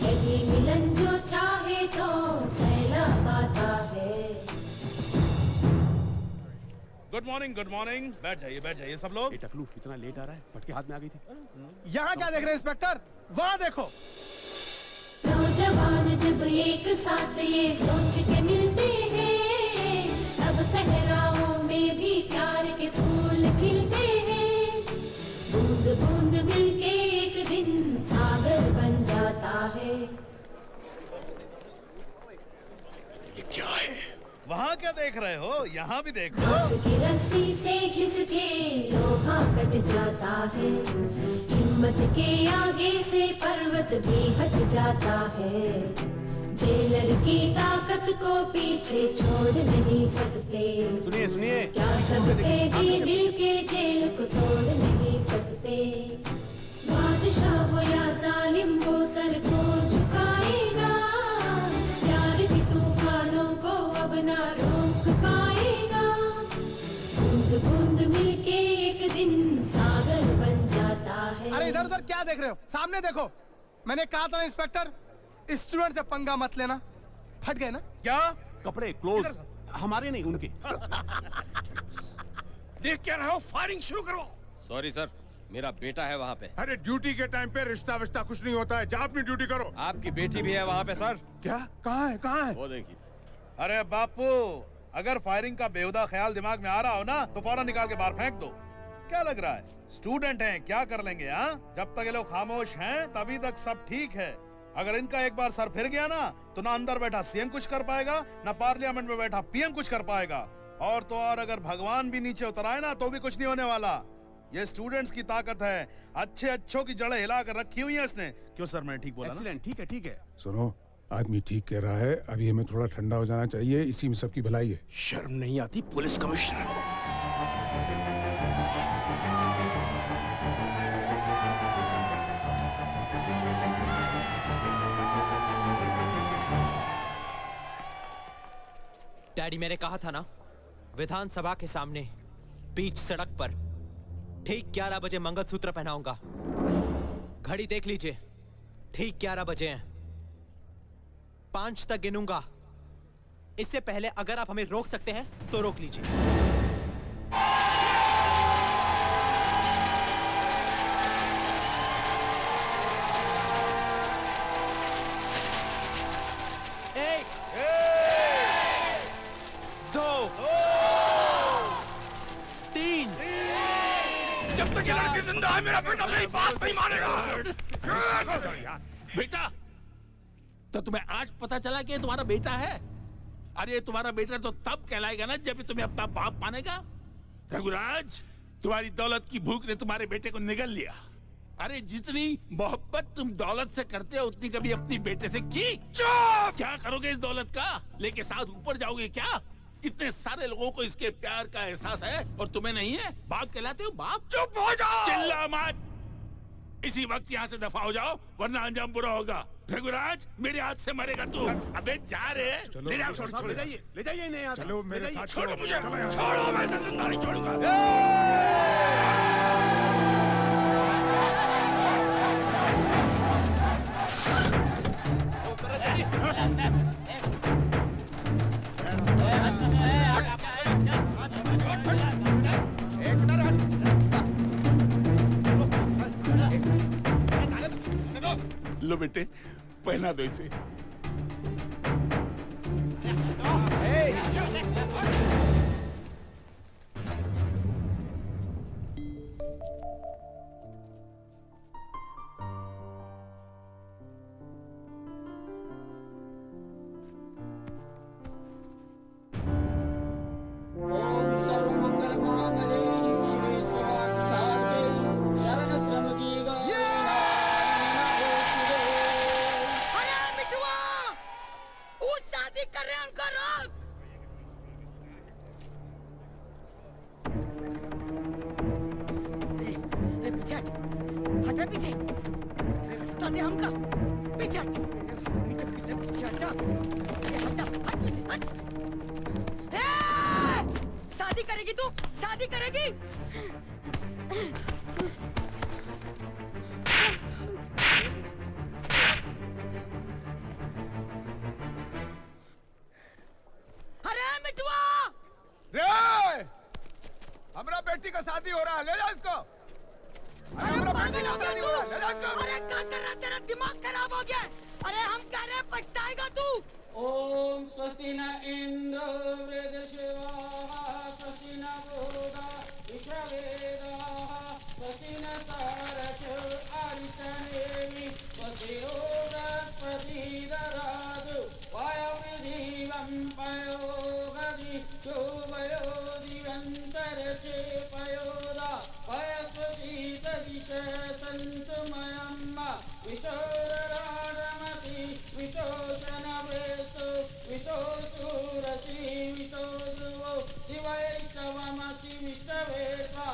C: यही मिलन जो चाहे तो सैलाब आता है।
G: Good morning. बैठ जाइए सब लोग।
E: टकलू इतना लेट आ रहा है, पटके हाथ में आ गई थी।
F: यहाँ क्या देख रहे हैं इंस्पेक्टर? वहाँ देखो।
C: नौजवान जब एक साथ ये सोच के मिलते हैं, तब सहराओं में भी प्यार के फूल खिलते हैं। बूंद बूंद मिलके एक दिन सागर बन जाता है।
G: ये क्या है? वहाँ क्या देख रहे हो? यहाँ भी देखो।
C: घास की रस्सी से घिसके लोहा कट जाता है, हिम्मत के आगे से पर्वत भी हट जाता है। जेलर की ताकत को पीछे छोड़ नहीं सकते।
E: सुनिए
C: क्या सबके भी मिल के जेल को तोड़ नहीं सकते। बादशाह हो या जालिम वो सर को झुकाएगा, प्यार की तूफानों को अब ना रोक पाएगा। बूंद बूंद मिलके एक दिन सागर बन जाता है।
F: अरे इधर उधर क्या देख रहे हो? सामने देखो। मैंने कहा था ना इंस्पेक्टर, स्टूडेंट से पंगा मत लेना। फट गए ना?
G: क्या?
E: कपड़े क्लोज हमारे नहीं उनके।
M: देख क्या रहे हो? फायरिंग शुरू करो।
K: सॉरी सर, मेरा बेटा है वहाँ पे।
O: अरे ड्यूटी के टाइम पे रिश्ता विश्ता कुछ नहीं होता है, जा अपनी ड्यूटी करो।
K: आपकी बेटी भी है वहाँ पे सर।
O: क्या? कहाँ है?
K: वो देखिए।
G: अरे बापू, अगर फायरिंग का बेहुदा ख्याल दिमाग में आ रहा हो ना, तो फौरन निकाल के बाहर फेंक दो। क्या लग रहा है? स्टूडेंट हैं, क्या कर लेंगे? हाँ, जब तक ये लोग खामोश हैं तभी तक सब ठीक है। अगर इनका एक बार सर फिर गया ना, तो ना अंदर बैठा सीएम कुछ कर पाएगा, ना पार्लियामेंट में बैठा पीएम कुछ कर पाएगा। और तो और अगर भगवान भी नीचे उतर आए ना, तो भी कुछ नहीं होने वाला। ये स्टूडेंट्स की ताकत है। अच्छे अच्छों की जड़ें हिला कर रखी हुई है इसने। क्यों सर, मैं ठीक बोला ना?
E: एक्सीलेंट, ठीक है।
O: सुनो, आदमी ठीक कह रहा है, अभी हमें थोड़ा ठंडा हो जाना चाहिए, इसी में सबकी भलाई है।
M: शर्म नहीं आती पुलिस कमिश्नर?
N: डैडी, मैंने कहा था ना, विधानसभा के सामने बीच सड़क पर ठीक 11 बजे मंगलसूत्र पहनाऊंगा। घड़ी देख लीजिए, ठीक 11 बजे हैं। 5 तक गिनूंगा। इससे पहले अगर आप हमें रोक सकते हैं तो रोक लीजिए।
P: जिंदा है मेरा बेटा मेरी बात नहीं मानेगा। बेटा, तो तुम्हें आज पता चला कि तुम्हारा बेटा है? अरे तुम्हारा बेटा तो तब कहलाएगा ना जब तुम्हें अपना बाप मानेगा। रघुराज, तुम्हारी दौलत की भूख ने तुम्हारे बेटे को निगल लिया। अरे जितनी मोहब्बत तुम दौलत से करते हो उतनी कभी अपनी बेटे से की? चुप! क्या करोगे इस दौलत का? लेके साथ ऊपर जाओगे क्या? इतने सारे लोगों को इसके प्यार का एहसास है और तुम्हें नहीं है? बाप कहलाते हो बाप? चुप हो जाओ! चिल्ला मत! इसी वक्त यहाँ से दफा हो जाओ वरना अंजाम बुरा होगा। रघुराज, मेरे हाथ से मरेगा तू। अबे जा रे, ले जाओ, ले जाइए इन्हें यहाँ से।
O: चलो मेरे साथ,
P: छोड़ो मुझे, छोड़ो, मैं इसे जिंदा नहीं छोड़ूंगा। लो बेटे, पहना दो इसे।
H: हटा पीछे, रास्ता दे हमका। पीछे हट, पीछे हट जा, हट जा, हट पीछे हट। शादी करेगी तू? शादी करेगी? अरे मिठुआ!
L: रे! हमरा बेटी का शादी हो रहा है, ले जा इसको।
H: अरे पागल हो गया तू? अरे क्या कर रहा, तेरा दिमाग खराब हो गया? अरे हम कह रहे हैं पछताएगा तू।
Q: ओम स्वस्ति न इंद्र वृद्धश्रवाः स्वस्ति न भोगा विश्ववेदाः स्वस्ति न तारक अरिष्टनेमि स्वस्ति नो बृहस्पति ददातु वायुर्दिवं पयोगदि शुभयो दिवन्तरचे पयोदा वयस्वसीत दिशसन्तुमयं विशोदराडमसि विशोषणवेषु विशोषुरसि विशोषुवो शिवैष्णवमसि विष्णवेत्वा